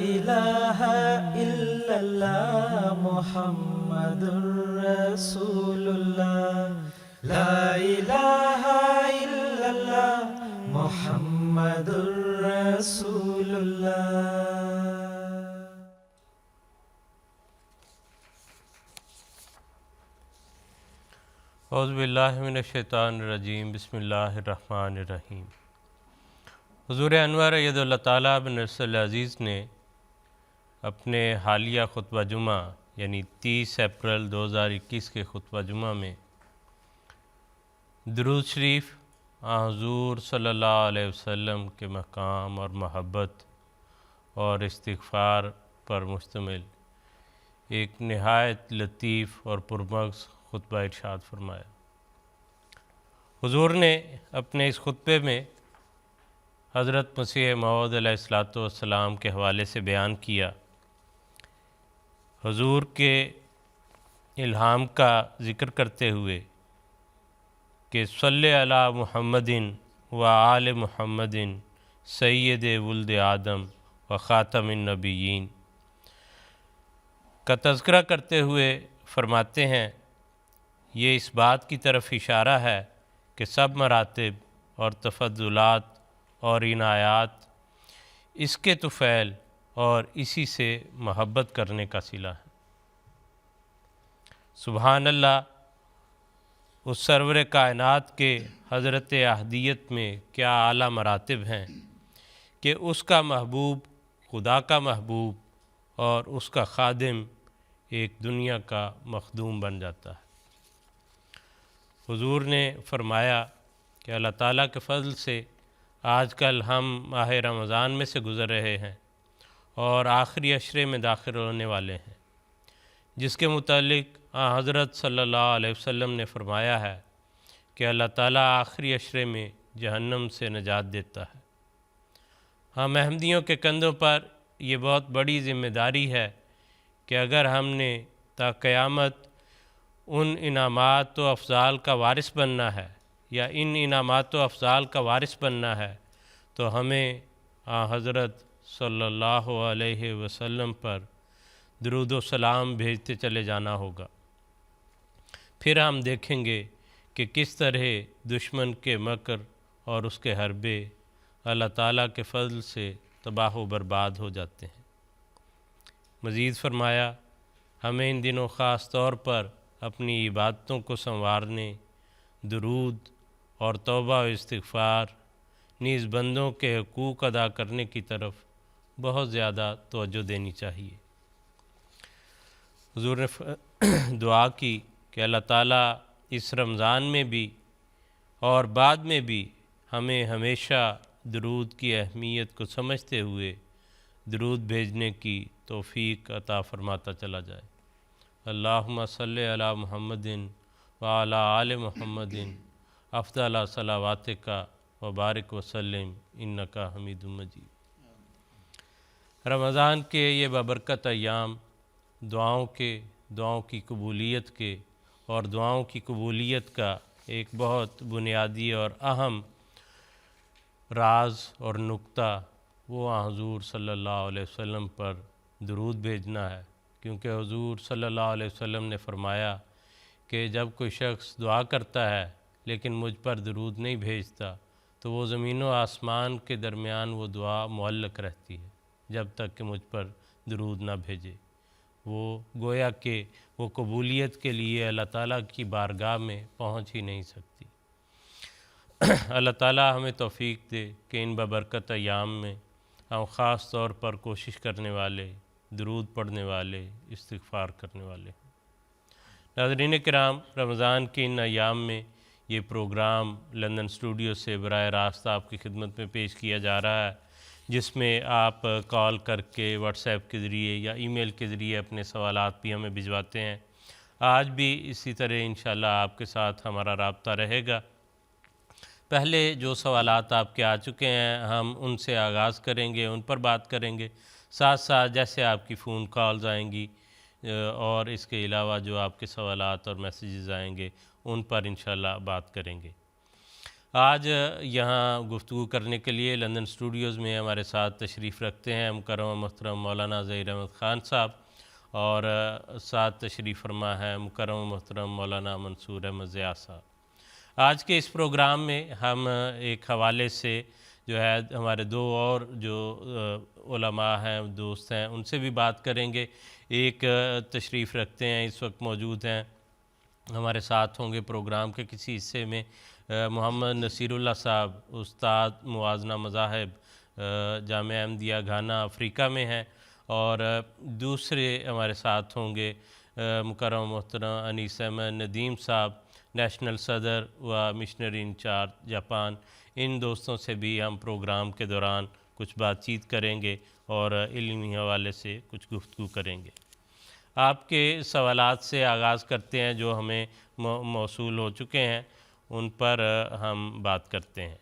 الہ الا اللہ محمد رسول اللہ، لا الہ الا اللہ محمد رسول اللہ۔ اعوذ باللہ من الشیطان الرجیم، بسم اللہ الرحمن الرحیم۔ حضور انور اید اللہ تعالیٰ بن نصر العزیز نے اپنے حالیہ خطبہ جمعہ یعنی 30 اپریل 2021 کے خطبہ جمعہ میں درود شریف حضور صلی اللہ علیہ وسلم کے مقام اور محبت اور استغفار پر مشتمل ایک نہایت لطیف اور پرمغز خطبہ ارشاد فرمایا۔ حضور نے اپنے اس خطبے میں حضرت مسیح موعود علیہ السلام کے حوالے سے بیان کیا۔ حضور کے الہام کا ذکر کرتے ہوئے کہ صلی علی محمد و آل محمد سید ولد آدم و خاتم النبیین کا تذکرہ کرتے ہوئے فرماتے ہیں، یہ اس بات کی طرف اشارہ ہے کہ سب مراتب اور تفضلات اور عنایات اس کے طفیل اور اسی سے محبت کرنے کا صلہ ہے۔ سبحان اللہ، اس سرور کائنات کے حضرت احدیت میں کیا اعلیٰ مراتب ہیں کہ اس کا محبوب خدا کا محبوب اور اس کا خادم ایک دنیا کا مخدوم بن جاتا ہے۔ حضور نے فرمایا کہ اللہ تعالیٰ کے فضل سے آج کل ہم ماہ رمضان میں سے گزر رہے ہیں اور آخری عشرے میں داخل ہونے والے ہیں، جس کے متعلق حضرت صلی اللہ علیہ وسلم نے فرمایا ہے کہ اللہ تعالیٰ آخری عشرے میں جہنم سے نجات دیتا ہے۔ ہم احمدیوں کے کندھوں پر یہ بہت بڑی ذمہ داری ہے کہ اگر ہم نے تا قیامت ان انعامات و افضال کا وارث بننا ہے یا ان انعامات و افضال کا وارث بننا ہے تو ہمیں حضرت صلی اللہ علیہ وسلم پر درود و سلام بھیجتے چلے جانا ہوگا۔ پھر ہم دیکھیں گے کہ کس طرح دشمن کے مکر اور اس کے حربے اللہ تعالیٰ کے فضل سے تباہ و برباد ہو جاتے ہیں۔ مزید فرمایا، ہمیں ان دنوں خاص طور پر اپنی عبادتوں کو سنوارنے، درود اور توبہ و استغفار نیز بندوں کے حقوق ادا کرنے کی طرف بہت زیادہ توجہ دینی چاہیے۔ حضور نے دعا کی کہ اللہ تعالیٰ اس رمضان میں بھی اور بعد میں بھی ہمیں ہمیشہ درود کی اہمیت کو سمجھتے ہوئے درود بھیجنے کی توفیق عطا فرماتا چلا جائے۔ اللہم صلی علی محمد و علی آل محمد افضل صلواتک و بارک وسلم انکا حمید مجید۔ رمضان کے یہ بابرکت ایام دعاؤں کی قبولیت کے اور دعاؤں کی قبولیت کا ایک بہت بنیادی اور اہم راز اور نقطہ وہ حضور صلی اللہ علیہ وسلم پر درود بھیجنا ہے، کیونکہ حضور صلی اللہ علیہ وسلم نے فرمایا کہ جب کوئی شخص دعا کرتا ہے لیکن مجھ پر درود نہیں بھیجتا تو وہ زمین و آسمان کے درمیان وہ دعا معلق رہتی ہے جب تک کہ مجھ پر درود نہ بھیجے۔ وہ گویا کہ وہ قبولیت کے لیے اللہ تعالیٰ کی بارگاہ میں پہنچ ہی نہیں سکتی۔ اللہ تعالیٰ ہمیں توفیق دے کہ ان بابرکت ایام میں ہم خاص طور پر کوشش کرنے والے، درود پڑھنے والے، استغفار کرنے والے ہیں۔ ناظرین کرام، رمضان کے ان ایام میں یہ پروگرام لندن اسٹوڈیو سے براہ راست آپ کی خدمت میں پیش کیا جا رہا ہے، جس میں آپ کال کر کے واٹس ایپ کے ذریعے یا ای میل کے ذریعے اپنے سوالات بھی ہمیں بھجواتے ہیں۔ آج بھی اسی طرح انشاءاللہ آپ کے ساتھ ہمارا رابطہ رہے گا۔ پہلے جو سوالات آپ کے آ چکے ہیں ہم ان سے آغاز کریں گے، ان پر بات کریں گے، ساتھ ساتھ جیسے آپ کی فون کالز آئیں گی اور اس کے علاوہ جو آپ کے سوالات اور میسیجز آئیں گے ان پر انشاءاللہ بات کریں گے۔ آج یہاں گفتگو کرنے کے لیے لندن اسٹوڈیوز میں ہمارے ساتھ تشریف رکھتے ہیں مکرم و محترم مولانا ظہیر احمد خان صاحب، اور ساتھ تشریف فرما ہے مکرم و محترم مولانا منصور احمد ضیاء صاحب۔ آج کے اس پروگرام میں ہم ایک حوالے سے جو ہے ہمارے دو اور جو علماء ہیں، دوست ہیں، ان سے بھی بات کریں گے۔ ایک تشریف رکھتے ہیں، اس وقت موجود ہیں، ہمارے ساتھ ہوں گے پروگرام کے کسی حصے میں محمد نصیر اللہ صاحب، استاد موازنہ مذاہب، جامعہ احمدیہ گھانا افریقہ میں ہیں، اور دوسرے ہمارے ساتھ ہوں گے مکرم محترم انیس احمد ندیم صاحب، نیشنل صدر و مشنری انچارج جاپان۔ ان دوستوں سے بھی ہم پروگرام کے دوران کچھ بات چیت کریں گے اور علمی حوالے سے کچھ گفتگو کریں گے۔ آپ کے سوالات سے آغاز کرتے ہیں جو ہمیں موصول ہو چکے ہیں، ان پر ہم بات کرتے ہیں۔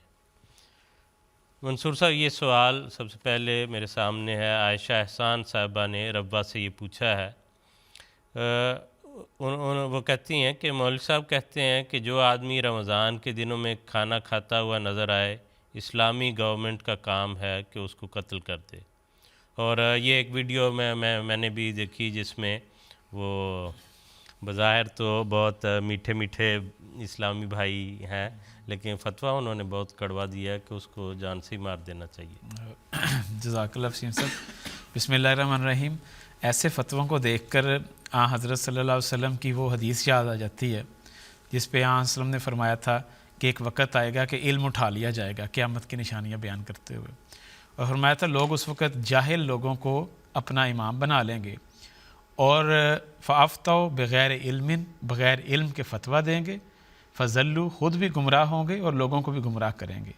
منصور صاحب، یہ سوال سب سے پہلے میرے سامنے ہے۔ عائشہ احسان صاحبہ نے ربہ سے یہ پوچھا ہے، وہ کہتی ہیں کہ مولوی صاحب کہتے ہیں کہ جو آدمی رمضان کے دنوں میں کھانا کھاتا ہوا نظر آئے، اسلامی گورنمنٹ کا کام ہے کہ اس کو قتل کر دے۔ اور یہ ایک ویڈیو میں نے بھی دیکھی جس میں وہ بظاہر تو بہت میٹھے میٹھے اسلامی بھائی ہیں، لیکن فتویٰ انہوں نے بہت کڑوا دیا ہے کہ اس کو جان سے ہی مار دینا چاہیے۔ جزاک اللہ وسیم صاحب۔ بسم اللہ الرحمن الرحیم۔ ایسے فتووں کو دیکھ کر حضرت صلی اللہ علیہ وسلم کی وہ حدیث یاد آ جاتی ہے جس پہ وسلم نے فرمایا تھا کہ ایک وقت آئے گا کہ علم اٹھا لیا جائے گا، قیامت کی نشانیاں بیان کرتے ہوئے، اور فرمایا تھا لوگ اس وقت جاہل لوگوں کو اپنا امام بنا لیں گے اور فافتوا بغیر علم، بغیر علم کے فتویٰ دیں گے، فضلوا، خود بھی گمراہ ہوں گے اور لوگوں کو بھی گمراہ کریں گے۔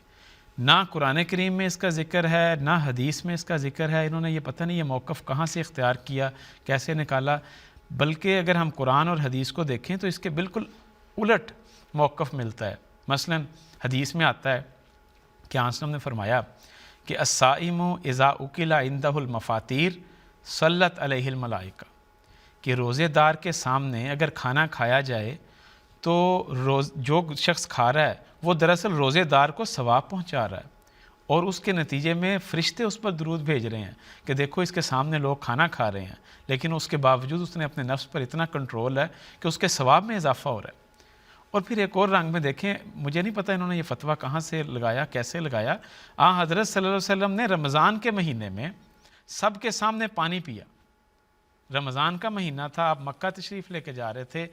نہ قرآن کریم میں اس کا ذکر ہے، نہ حدیث میں اس کا ذکر ہے۔ انہوں نے یہ پتہ نہیں یہ موقف کہاں سے اختیار کیا، کیسے نکالا، بلکہ اگر ہم قرآن اور حدیث کو دیکھیں تو اس کے بالکل الٹ موقف ملتا ہے۔ مثلا حدیث میں آتا ہے کہ وسلم نے فرمایا کہ الصائم اذا اکل عندہ المفاطیر صلت علیہ الملائکہ، کہ روزے دار کے سامنے اگر کھانا کھایا جائے تو جو شخص کھا رہا ہے وہ دراصل روزے دار کو ثواب پہنچا رہا ہے، اور اس کے نتیجے میں فرشتے اس پر درود بھیج رہے ہیں کہ دیکھو اس کے سامنے لوگ کھانا کھا رہے ہیں، لیکن اس کے باوجود اس نے اپنے نفس پر اتنا کنٹرول ہے کہ اس کے ثواب میں اضافہ ہو رہا ہے۔ اور پھر ایک اور رنگ میں دیکھیں، مجھے نہیں پتہ انہوں نے یہ فتویٰ کہاں سے لگایا، کیسے لگایا، حضرت صلی اللہ علیہ وسلم نے رمضان کے مہینے میں سب کے سامنے پانی پیا۔ رمضان کا مہینہ تھا، آپ مکہ تشریف لے کے جا رہے تھے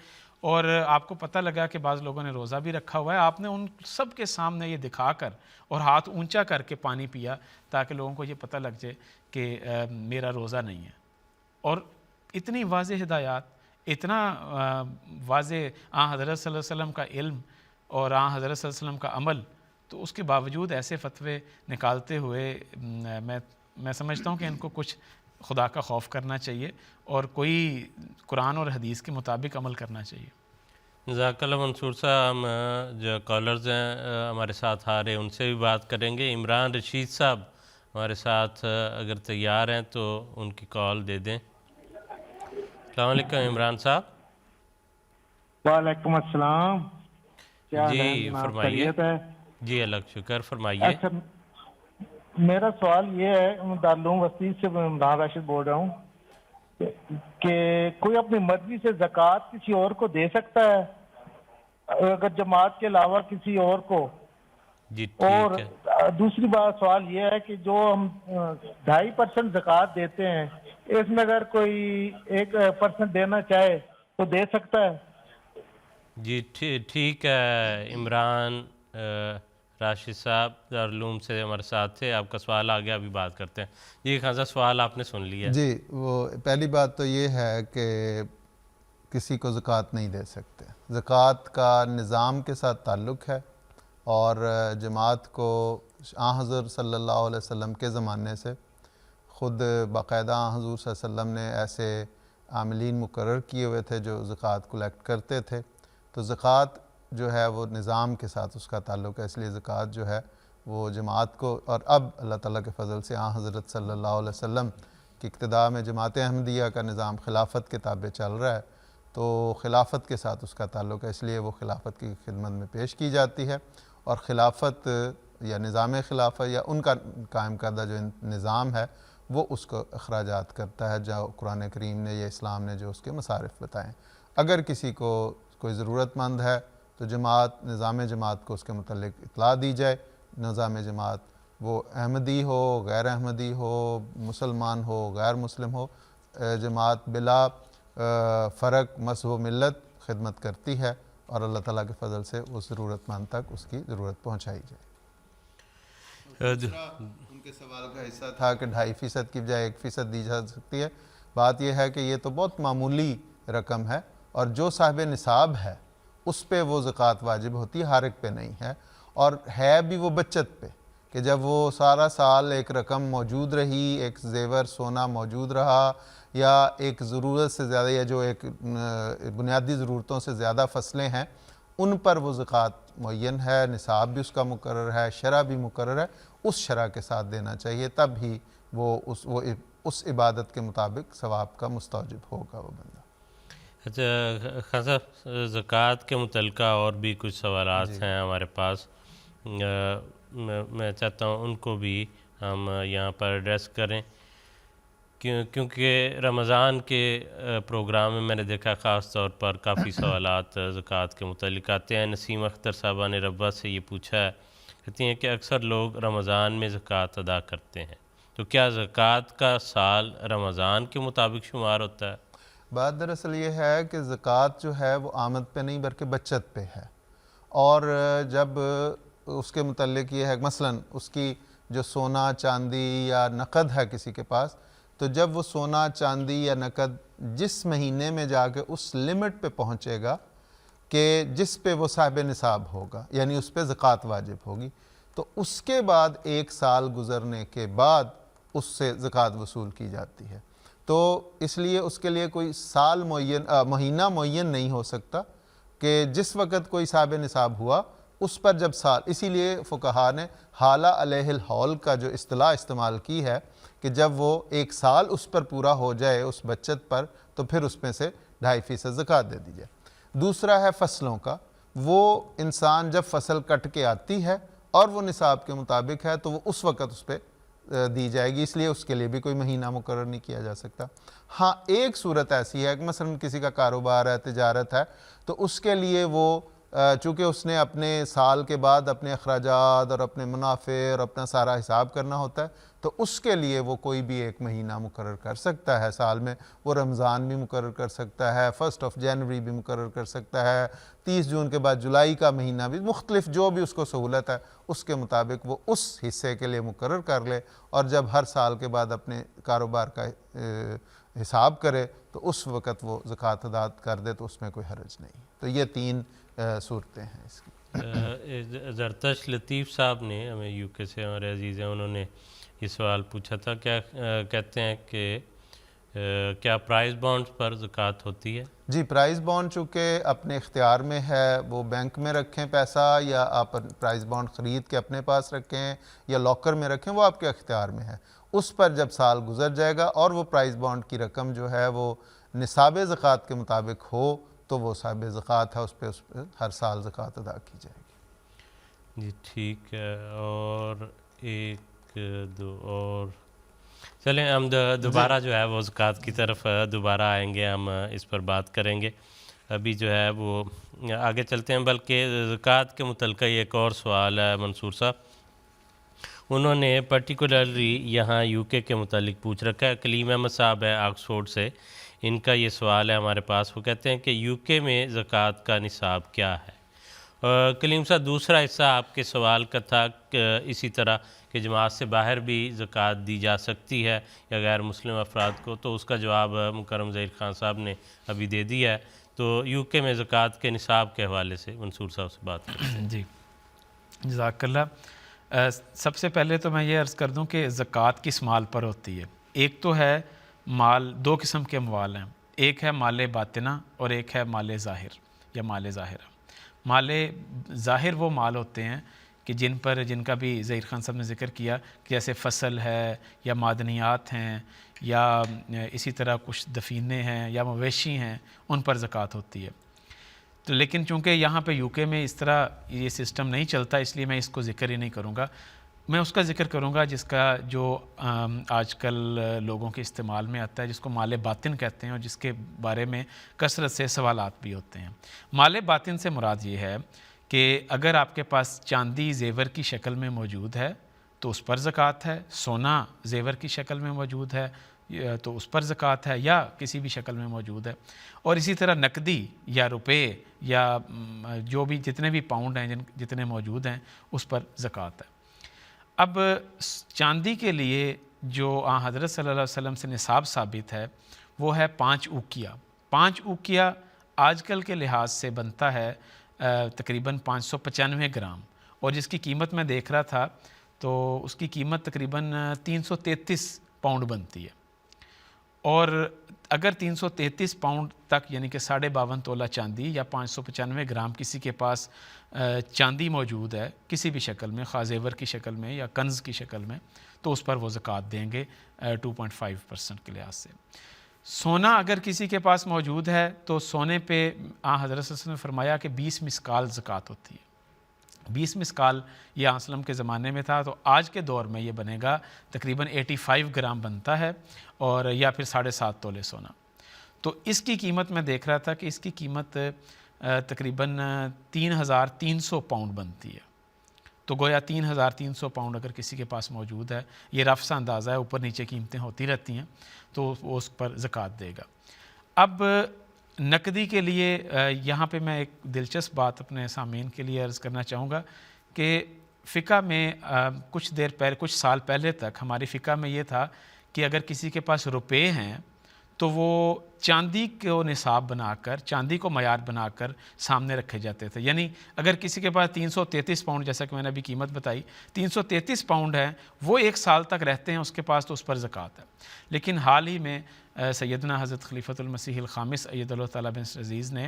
اور آپ کو پتہ لگا کہ بعض لوگوں نے روزہ بھی رکھا ہوا ہے، آپ نے ان سب کے سامنے یہ دکھا کر اور ہاتھ اونچا کر کے پانی پیا تاکہ لوگوں کو یہ پتہ لگ جائے کہ میرا روزہ نہیں ہے۔ اور اتنی واضح ہدایات، اتنا واضح حضرت صلی اللہ علیہ وسلم کا علم اور حضرت صلی اللہ علیہ وسلم کا عمل، تو اس کے باوجود ایسے فتوے نکالتے ہوئے میں سمجھتا ہوں کہ ان کو کچھ خدا کا خوف کرنا چاہیے اور کوئی قرآن اور حدیث کے مطابق عمل کرنا چاہیے۔ جزاک اللہ منصور صاحب۔ ہم جو کالرز ہیں ہمارے ساتھ آ رہے ہیں ان سے بھی بات کریں گے۔ عمران رشید صاحب ہمارے ساتھ اگر تیار ہیں تو ان کی کال دے دیں۔ السلام علیکم عمران صاحب۔ وعلیکم السلام۔ جی فرمائیے۔ جی اللہ کا شکر، فرمائیے۔ اچھا، میرا سوال یہ ہے، دارالعلوم وسطی سے عمران راشد بول رہا ہوں کہ کوئی اپنی مرضی سے زکوٰۃ کسی اور کو دے سکتا ہے اگر جماعت کے علاوہ کسی اور کو؟ جی اور ٹھیک ہے۔ دوسری بات سوال یہ ہے کہ جو ہم 2.5% زکوٰۃ دیتے ہیں، اس میں اگر کوئی 1% دینا چاہے تو دے سکتا ہے؟ جی ٹھیک ہے عمران راشد صاحب دارالعلوم سے ہمارے ساتھ تھے، آپ کا سوال آ گیا، ابھی بات کرتے ہیں۔ جی خان صاحب سوال آپ نے سن لیا۔ جی، وہ پہلی بات تو یہ ہے کہ کسی کو زکوٰۃ نہیں دے سکتے۔ زکوٰۃ کا نظام کے ساتھ تعلق ہے، اور جماعت کو حضور صلی اللہ علیہ وسلم کے زمانے سے خود باقاعدہ حضور صلی اللہ علیہ وسلم نے ایسے عاملین مقرر کیے ہوئے تھے جو زکوٰۃ کلیکٹ کرتے تھے۔ تو زکوٰۃ جو ہے وہ نظام کے ساتھ اس کا تعلق ہے، اس لیے زکوٰۃ جو ہے وہ جماعت کو، اور اب اللہ تعالیٰ کے فضل سے حضرت صلی اللہ علیہ وسلم کی اقتداء میں جماعت احمدیہ کا نظام خلافت کے تابع چل رہا ہے، تو خلافت کے ساتھ اس کا تعلق ہے، اس لیے وہ خلافت کی خدمت میں پیش کی جاتی ہے۔ اور خلافت یا نظام خلافت یا ان کا قائم کردہ جو نظام ہے وہ اس کو اخراجات کرتا ہے جو قرآن کریم نے یا اسلام نے جو اس کے مصارف بتائیں۔ اگر کسی کو کوئی ضرورت مند ہے تو جماعت نظام جماعت کو اس کے متعلق اطلاع دی جائے۔ نظام جماعت وہ احمدی ہو، غیر احمدی ہو، مسلمان ہو، غیر مسلم ہو، جماعت بلا فرق مذہب و ملت خدمت کرتی ہے اور اللہ تعالیٰ کے فضل سے اس ضرورت مند تک اس کی ضرورت پہنچائی جائے۔ ان کے سوال کا حصہ تھا کہ 2.5% کی بجائے 1% دی جا سکتی ہے۔ بات یہ ہے کہ یہ تو بہت معمولی رقم ہے اور جو صاحب نصاب ہے اس پہ وہ زکوٰۃ واجب ہوتی ہے، ہر ایک پہ نہیں ہے، اور ہے بھی وہ بچت پہ کہ جب وہ سارا سال ایک رقم موجود رہی، ایک زیور سونا موجود رہا، یا ایک ضرورت سے زیادہ یا جو ایک بنیادی ضرورتوں سے زیادہ فصلیں ہیں ان پر وہ زکوٰۃ معین ہے، نصاب بھی اس کا مقرر ہے، شرح بھی مقرر ہے، اس شرح کے ساتھ دینا چاہیے، تب ہی وہ اس عبادت کے مطابق ثواب کا مستوجب ہوگا وہ بندہ۔ اچھا خان صاحب، زکوٰۃ کے متعلقہ اور بھی کچھ سوالات ہیں ہمارے پاس، میں چاہتا ہوں ان کو بھی ہم یہاں پر ایڈریس کریں، کیونکہ رمضان کے پروگرام میں نے دیکھا خاص طور پر کافی سوالات زکوٰۃ کے متعلق آتے ہیں۔ نسیم اختر صاحبہ نے ربہ سے یہ پوچھا ہے، کہتی ہیں کہ اکثر لوگ رمضان میں زکوٰۃ ادا کرتے ہیں، تو کیا زکوٰۃ کا سال رمضان کے مطابق شمار ہوتا ہے؟ بات دراصل یہ ہے کہ زکوٰۃ جو ہے وہ آمد پہ نہیں بلکہ بچت پہ ہے، اور جب اس کے متعلق یہ ہے مثلاً اس کی جو سونا چاندی یا نقد ہے کسی کے پاس، تو جب وہ سونا چاندی یا نقد جس مہینے میں جا کے اس لمٹ پہ پہنچے گا کہ جس پہ وہ صاحب نصاب ہوگا، یعنی اس پہ زکوٰۃ واجب ہوگی، تو اس کے بعد 1 سال گزرنے کے بعد اس سے زکوٰۃ وصول کی جاتی ہے۔ تو اس لیے اس کے لیے کوئی سال معین مہینہ معین نہیں ہو سکتا کہ جس وقت کوئی صاحب نصاب ہوا اس پر جب سال، اسی لیے فقہا نے حالہ علیہ الحول کا جو اصطلاح استعمال کی ہے کہ جب وہ 1 سال اس پر پورا ہو جائے اس بچت پر، تو پھر اس میں سے 2.5% زکوٰۃ دے دی جائے۔ دوسرا ہے فصلوں کا، وہ انسان جب فصل کٹ کے آتی ہے اور وہ نصاب کے مطابق ہے تو وہ اس وقت اس پہ دی جائے گی، اس لیے اس کے لیے بھی کوئی مہینہ مقرر نہیں کیا جا سکتا۔ ہاں ایک صورت ایسی ہے کہ مثلا کسی کا کاروبار ہے، تجارت ہے، تو اس کے لیے وہ چونکہ اس نے اپنے سال کے بعد اپنے اخراجات اور اپنے منافع اور اپنا سارا حساب کرنا ہوتا ہے، تو اس کے لیے وہ کوئی بھی ایک مہینہ مقرر کر سکتا ہے سال میں۔ وہ رمضان بھی مقرر کر سکتا ہے، 1 جنوری بھی مقرر کر سکتا ہے، 30 جون کے بعد جولائی کا مہینہ بھی، مختلف جو بھی اس کو سہولت ہے اس کے مطابق وہ اس حصے کے لیے مقرر کر لے، اور جب ہر سال کے بعد اپنے کاروبار کا حساب کرے تو اس وقت وہ زکوٰۃ ادا کر دے تو اس میں کوئی حرج نہیں۔ تو یہ 3 صورتیں ہیں اس کی۔ زرتش لطیف صاحب نے ہمیں یو کے سے ہمارے عزیز ہیں، انہوں نے یہ سوال پوچھا تھا، کیا کہتے ہیں کہ کیا پرائز بانڈز پر زکوٰۃ ہوتی ہے؟ جی، پرائز بانڈ چونکہ اپنے اختیار میں ہے، وہ بینک میں رکھیں پیسہ یا آپ پرائز بانڈ خرید کے اپنے پاس رکھیں یا لاکر میں رکھیں، وہ آپ کے اختیار میں ہے۔ اس پر جب سال گزر جائے گا اور وہ پرائز بانڈ کی رقم جو ہے وہ نصاب زکوٰۃ کے مطابق ہو تو وہ صاحب زکوٰۃ ہے، اس پہ ہر سال زکوٰۃ ادا کی جائے گی۔ جی ٹھیک ہے، اور 1 2 اور چلیں ہم دوبارہ جو ہے وہ زکوٰۃ کی طرف دوبارہ آئیں گے، ہم اس پر بات کریں گے۔ ابھی جو ہے وہ آگے چلتے ہیں، بلکہ زکوٰۃ کے متعلقہ ایک اور سوال ہے منصور صاحب، انہوں نے پرٹیکولرلی یہاں یو کے متعلق پوچھ رکھا ہے۔ کلیم احمد صاحب ہے آکسفورڈ سے، ان کا یہ سوال ہے ہمارے پاس، وہ کہتے ہیں کہ یو کے میں زکوٰۃ کا نصاب کیا ہے؟ کلیم صاحب دوسرا حصہ آپ کے سوال کا تھا کہ اسی طرح کہ جماعت سے باہر بھی زکوٰۃ دی جا سکتی ہے یا غیر مسلم افراد کو، تو اس کا جواب مکرم ظہیر خان صاحب نے ابھی دے دیا ہے۔ تو یو کے میں زکوٰۃ کے نصاب کے حوالے سے منصور صاحب سے بات کرتے ہیں۔ جی جزاک اللہ۔ سب سے پہلے تو میں یہ عرض کر دوں کہ زکوٰۃ کس مال پر ہوتی ہے؟ ایک تو ہے مال، 2 قسم کے اموال ہیں، ایک ہے مال باطنہ اور ایک ہے مال ظاہر یا مال ظاہرہ۔ مال ظاہر وہ مال ہوتے ہیں کہ جن کا بھی ظہیر خان صاحب نے ذکر کیا کہ جیسے فصل ہے یا معدنیات ہیں یا اسی طرح کچھ دفینے ہیں یا مویشی ہیں، ان پر زکوٰۃ ہوتی ہے۔ تو لیکن چونکہ یہاں پہ UK میں اس طرح یہ سسٹم نہیں چلتا، اس لیے میں اس کو ذکر ہی نہیں کروں گا. میں اس کا ذکر کروں گا جس کا جو آج کل لوگوں کے استعمال میں آتا ہے، جس کو مال باطن کہتے ہیں، اور جس کے بارے میں کثرت سے سوالات بھی ہوتے ہیں. مال باطن سے مراد یہ ہے کہ اگر آپ کے پاس چاندی زیور کی شکل میں موجود ہے تو اس پر زکوٰۃ ہے، سونا زیور کی شکل میں موجود ہے تو اس پر زکوٰۃ ہے، یا کسی بھی شکل میں موجود ہے. اور اسی طرح نقدی یا روپے یا جو بھی جتنے بھی پاؤنڈ ہیں جتنے موجود ہیں اس پر زکوٰۃ ہے. اب چاندی کے لیے جو حضرت صلی اللہ علیہ وسلم سے نصاب ثابت ہے وہ ہے 5 اوقیہ. 5 اوقیہ آج کل کے لحاظ سے بنتا ہے تقریباً 595 گرام، اور جس کی قیمت میں دیکھ رہا تھا تو اس کی قیمت تقریباً 333 پاؤنڈ بنتی ہے. اور اگر 333 پاؤنڈ تک یعنی کہ 52.5 تولہ چاندی یا 595 گرام کسی کے پاس چاندی موجود ہے کسی بھی شکل میں، خواہ زیور کی شکل میں یا کنز کی شکل میں، تو اس پر وہ زکوٰۃ دیں گے 2.5% کے لحاظ سے. سونا اگر کسی کے پاس موجود ہے تو سونے پہ حضرت صلی اللہ علیہ وسلم نے فرمایا کہ 20 مسکال زکوٰۃ ہوتی ہے. 20 مسکال یہ وسلم کے زمانے میں تھا، تو آج کے دور میں یہ بنے گا تقریباً 85 گرام بنتا ہے، اور یا پھر 7.5 تولے سونا. تو اس کی قیمت میں دیکھ رہا تھا کہ اس کی قیمت تقریباً 3,300 پاؤنڈ بنتی ہے. تو گویا 3,300 پاؤنڈ اگر کسی کے پاس موجود ہے، یہ رف سا اندازہ ہے، اوپر نیچے قیمتیں ہوتی رہتی ہیں، تو وہ اس پر زکوٰۃ دے گا. اب نقدی کے لیے یہاں پہ میں ایک دلچسپ بات اپنے سامعین کے لیے عرض کرنا چاہوں گا کہ فقہ میں کچھ سال پہلے تک ہماری فقہ میں یہ تھا کہ اگر کسی کے پاس روپے ہیں تو وہ چاندی کو نصاب بنا کر، چاندی کو معیار بنا کر سامنے رکھے جاتے تھے. یعنی اگر کسی کے پاس 333 پاؤنڈ، جیسا کہ میں نے ابھی قیمت بتائی 333 پاؤنڈ ہے، وہ 1 سال تک رہتے ہیں اس کے پاس، تو اس پر زکوٰۃ ہے. لیکن حال ہی میں سیدنا حضرت خلیفۃ المسیح الخامس اید اللہ تعالیٰ بن عزیز نے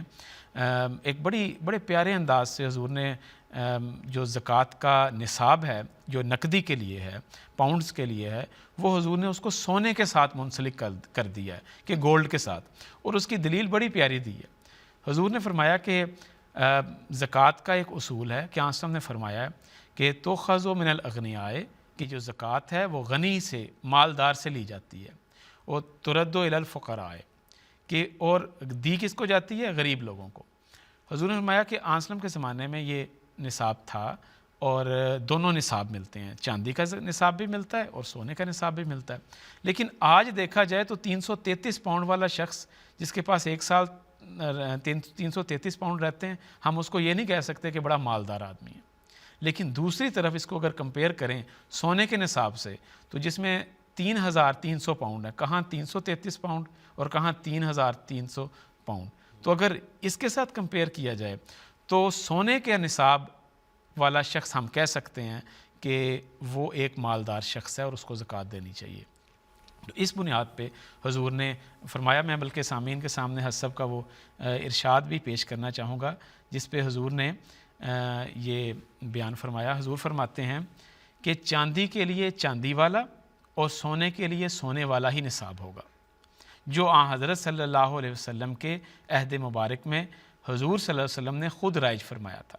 ایک بڑے پیارے انداز سے حضور نے جو زکوٰۃ کا نصاب ہے جو نقدی کے لیے ہے، پاؤنڈز کے لیے ہے، وہ حضور نے اس کو سونے کے ساتھ منسلک کر دیا ہے کہ گولڈ کے ساتھ. اور اس کی دلیل بڑی پیاری دی ہے. حضور نے فرمایا کہ زکوٰۃ کا ایک اصول ہے کہ آنسم نے فرمایا ہے کہ تؤخذ من الاغنیاء، کہ جو زکوٰۃ ہے وہ غنی سے، مالدار سے لی جاتی ہے، اور ترد الی الفقراء، کہ اور دی کس کو جاتی ہے؟ غریب لوگوں کو. حضور نے فرمایا کہ آنسلم کے زمانے میں یہ نصاب تھا، اور دونوں نصاب ملتے ہیں، چاندی کا نصاب بھی ملتا ہے اور سونے کا نصاب بھی ملتا ہے. لیکن آج دیکھا جائے تو 333 پاؤنڈ والا شخص جس کے پاس 1 سال 333 پاؤنڈ رہتے ہیں، ہم اس کو یہ نہیں کہہ سکتے کہ بڑا مالدار آدمی ہے. لیکن دوسری طرف اس کو اگر کمپیئر کریں سونے کے نصاب سے، تو جس میں 3,300 پاؤنڈ ہے، کہاں 333 پاؤنڈ اور کہاں 3,300 پاؤنڈ. تو اگر اس کے ساتھ کمپیئر کیا جائے تو سونے کے نصاب والا شخص ہم کہہ سکتے ہیں کہ وہ ایک مالدار شخص ہے اور اس کو زکوٰۃ دینی چاہیے. تو اس بنیاد پہ حضور نے فرمایا. میں بلکہ سامعین کے سامنے حسب کا وہ ارشاد بھی پیش کرنا چاہوں گا جس پہ حضور نے یہ بیان فرمایا. حضور فرماتے ہیں کہ چاندی کے لیے چاندی والا اور سونے کے لیے سونے والا ہی نصاب ہوگا، جو حضرت صلی اللہ علیہ وسلم کے عہد مبارک میں حضور صلی اللہ علیہ وسلم نے خود رائج فرمایا تھا.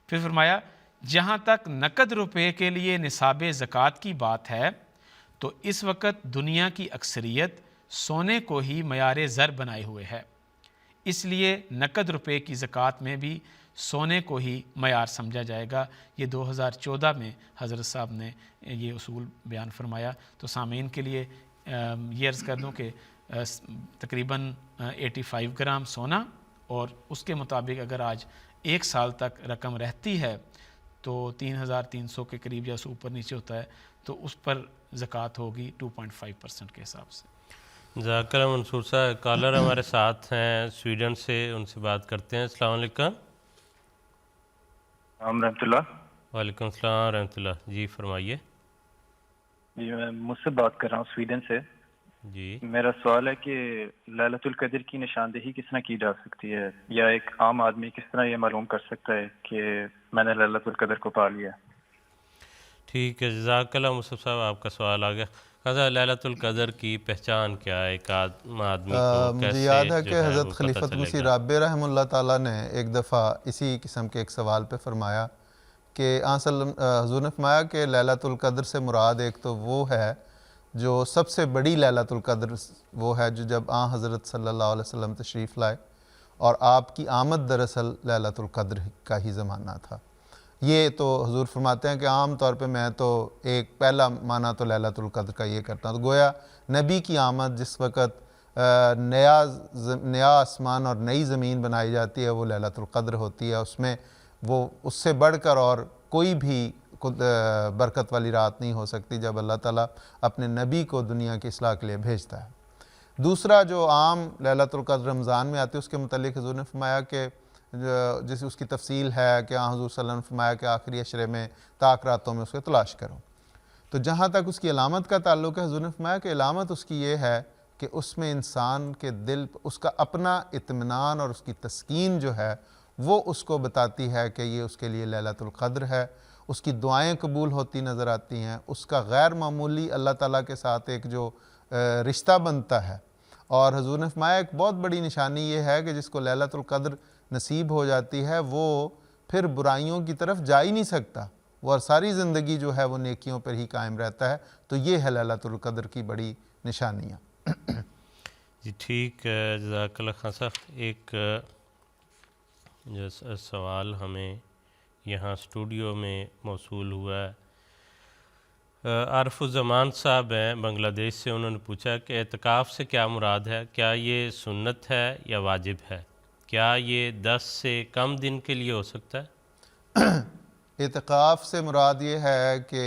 پھر فرمایا جہاں تک نقد روپے کے لیے نصاب زکوٰۃ کی بات ہے تو اس وقت دنیا کی اکثریت سونے کو ہی معیار زر بنائے ہوئے ہے، اس لیے نقد روپے کی زکوٰۃ میں بھی سونے کو ہی معیار سمجھا جائے گا. یہ 2014 میں حضرت صاحب نے یہ اصول بیان فرمایا. تو سامعین کے لیے یہ عرض کر دوں کہ تقریباً 85 گرام سونا، اور اس کے مطابق اگر آج 1 سال تک رقم رہتی ہے تو 3,300 کے قریب یا اس اوپر نیچے ہوتا ہے تو اس پر زکوٰۃ ہوگی 2.5% کے حساب سے. جزاک اللہ منصور صاحب. کالر ہمارے ساتھ ہیں سویڈن سے، ان سے بات کرتے ہیں. السلام علیکم. رحمۃ اللہ. وعلیکم السلام رحمۃ اللہ. جی فرمائیے. جی میں مجھ سے بات کر رہا ہوں سویڈن سے. جی میرا سوال ہے کہ لیلۃ القدر کی نشاندہی کس طرح کی جا سکتی ہے، یا ایک عام آدمی کس طرح یہ معلوم کر سکتا ہے کہ میں نے لیلۃ القدر کو پا لیا؟ ٹھیک ہے، جزاک اللہ مصطفیٰ صاحب، آپ کا سوال آ گیا. حضرت ليلة القدر کی پہچان کیا ہے؟ ایک آدمی کو مجھے کیسے یاد ہے جو کہ ہے وہ حضرت پتہ خلیفۃ چلے مسیح گا؟ رابع رحمہ اللہ تعالیٰ نے ایک دفعہ اسی قسم کے ایک سوال پہ فرمایا کہ حضور نے فرمایا کہ لیلۃ القدر سے مراد ایک تو وہ ہے جو سب سے بڑی لیلۃ القدر وہ ہے جو جب حضرت صلی اللہ علیہ وسلم تشریف لائے، اور آپ کی آمد دراصل لیلۃ القدر کا ہی زمانہ تھا۔ یہ تو حضور فرماتے ہیں کہ عام طور پہ میں تو ایک پہلا معنی تو لیلۃ القدر کا یہ کرتا ہوں، تو گویا نبی کی آمد جس وقت نیا آسمان اور نئی زمین بنائی جاتی ہے وہ لیلۃ القدر ہوتی ہے، اس میں وہ اس سے بڑھ کر اور کوئی بھی برکت والی رات نہیں ہو سکتی جب اللہ تعالیٰ اپنے نبی کو دنیا کی اصلاح کے لیے بھیجتا ہے۔ دوسرا جو عام لیلۃ القدر رمضان میں آتی ہے اس کے متعلق حضور نے فرمایا کہ جیسے اس کی تفصیل ہے کہ حضور صلی اللہ علیہ وسلم نے فرمایا کہ آخری عشرے میں طاق راتوں میں اس کو تلاش کرو۔ تو جہاں تک اس کی علامت کا تعلق ہے، حضور نے فرمایا کہ علامت اس کی یہ ہے کہ اس میں انسان کے دل اس کا اپنا اطمینان اور اس کی تسکین جو ہے وہ اس کو بتاتی ہے کہ یہ اس کے لیے لیلۃ القدر ہے، اس کی دعائیں قبول ہوتی نظر آتی ہیں، اس کا غیر معمولی اللہ تعالیٰ کے ساتھ ایک جو رشتہ بنتا ہے۔ اور حضور نے فرمایا ایک بہت بڑی نشانی یہ ہے کہ جس کو لیلۃ القدر نصیب ہو جاتی ہے وہ پھر برائیوں کی طرف جا ہی نہیں سکتا، وہ ساری زندگی جو ہے وہ نیکیوں پر ہی قائم رہتا ہے۔ تو یہ ہے لیلۃ القدر کی بڑی نشانیاں۔ جی ٹھیک ہے، جزاک اللہ خان صاحب۔ ایک جو سوال ہمیں یہاں اسٹوڈیو میں موصول ہوا ہے، عارف الزمان صاحب ہیں بنگلہ دیش سے، انہوں نے پوچھا کہ اعتکاف سے کیا مراد ہے؟ کیا یہ سنت ہے یا واجب ہے؟ کیا یہ 10 سے کم دن کے لیے ہو سکتا ہے؟ اعتکاف سے مراد یہ ہے کہ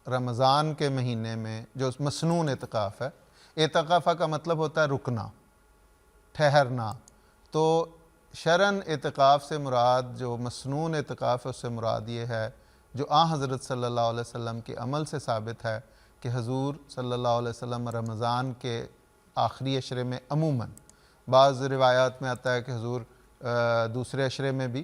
رمضان کے مہینے میں جو مسنون اعتکاف ہے، اعتکاف کا مطلب ہوتا ہے رکنا، ٹھہرنا، تو شرعاً اعتکاف سے مراد جو مسنون اعتکاف ہے اس سے مراد یہ ہے جو حضرت صلی اللہ علیہ وسلم کے عمل سے ثابت ہے کہ حضور صلی اللہ علیہ وسلم رمضان کے آخری عشرے میں عموماً، بعض روایات میں آتا ہے کہ حضور دوسرے عشرے میں بھی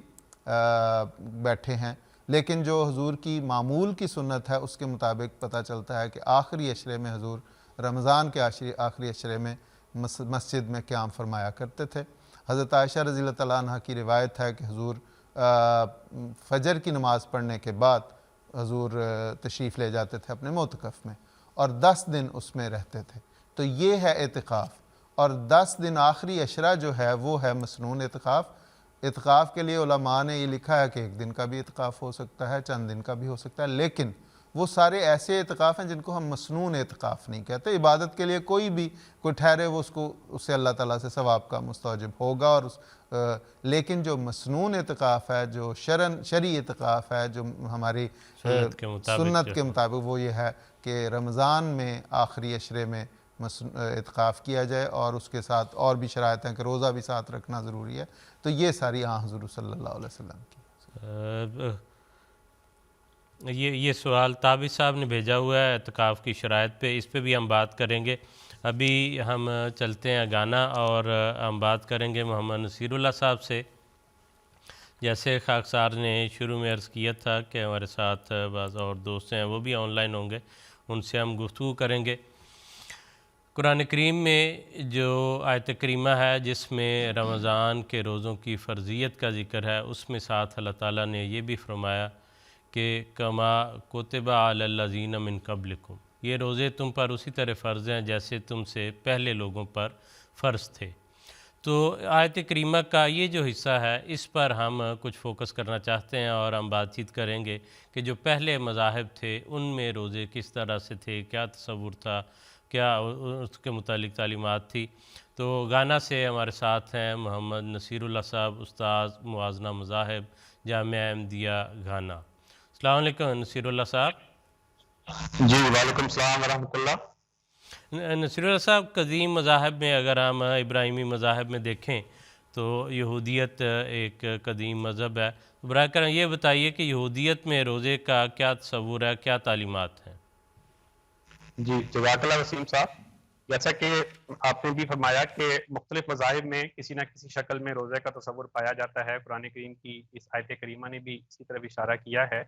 بیٹھے ہیں، لیکن جو حضور کی معمول کی سنت ہے اس کے مطابق پتہ چلتا ہے کہ آخری عشرے میں حضور رمضان کے آخری عشرے میں مسجد میں قیام فرمایا کرتے تھے۔ حضرت عائشہ رضی اللہ تعالیٰ عنہ کی روایت ہے کہ حضور فجر کی نماز پڑھنے کے بعد حضور تشریف لے جاتے تھے اپنے معتکف میں اور 10 دن اس میں رہتے تھے۔ تو یہ ہے اعتکاف، اور 10 دن آخری عشرہ جو ہے وہ ہے مسنون اعتکاف۔ اعتکاف کے لیے علماء نے یہ لکھا ہے کہ 1 دن کا بھی اعتکاف ہو سکتا ہے، چند دن کا بھی ہو سکتا ہے، لیکن وہ سارے ایسے اعتکاف ہیں جن کو ہم مسنون اعتکاف نہیں کہتے۔ عبادت کے لیے کوئی بھی کوئی ٹھہرے وہ اس سے اللہ تعالیٰ سے ثواب کا مستوجب ہوگا، اور لیکن جو مسنون اعتکاف ہے، جو شرعی اعتکاف ہے، جو ہماری سنت کے مطابق وہ یہ ہے کہ رمضان میں آخری عشرے میں اعتکاف کیا جائے، اور اس کے ساتھ اور بھی شرائط ہیں کہ روزہ بھی ساتھ رکھنا ضروری ہے۔ تو یہ ساری حضور صلی اللہ علیہ وسلم کی۔ یہ سوال تابع صاحب نے بھیجا ہوا ہے اعتکاف کی شرائط پہ، اس پہ بھی ہم بات کریں گے۔ ابھی ہم چلتے ہیں گانا، اور ہم بات کریں گے محمد نصیر اللہ صاحب سے۔ جیسے خاکسار نے شروع میں عرض کیا تھا کہ ہمارے ساتھ بعض اور دوست ہیں وہ بھی آن لائن ہوں گے، ان سے ہم گفتگو کریں گے۔ قرآن کریم میں جو آیت کریمہ ہے جس میں رمضان کے روزوں کی فرضیت کا ذکر ہے، اس میں ساتھ اللہ تعالیٰ نے یہ بھی فرمایا کہ کما کتب علی الذین من قبلکم، یہ روزے تم پر اسی طرح فرض ہیں جیسے تم سے پہلے لوگوں پر فرض تھے۔ تو آیت کریمہ کا یہ جو حصہ ہے اس پر ہم کچھ فوکس کرنا چاہتے ہیں، اور ہم بات چیت کریں گے کہ جو پہلے مذاہب تھے ان میں روزے کس طرح سے تھے، کیا تصور تھا، کیا اس کے متعلق تعلیمات تھی۔ تو گانا سے ہمارے ساتھ ہیں محمد نصیر اللہ صاحب، استاذ موازنہ مذاہب، جامعہ احمدیہ گھانا۔ السلام علیکم نصیر اللہ صاحب۔ جی وعلیکم السلام ورحمۃ اللہ۔ نصیر اللہ صاحب، قدیم مذاہب میں اگر ہم ابراہیمی مذاہب میں دیکھیں تو یہودیت ایک قدیم مذہب ہے، براہ کرم یہ بتائیے کہ یہودیت میں روزے کا کیا تصور ہے، کیا تعلیمات ہیں؟ جی جزاک اللہ وسیم صاحب، جیسا کہ آپ نے بھی فرمایا کہ مختلف مذاہب میں کسی نہ کسی شکل میں روزے کا تصور پایا جاتا ہے۔ قرآن کریم کی اس آیت کریمہ نے بھی اسی طرف اشارہ کیا ہے۔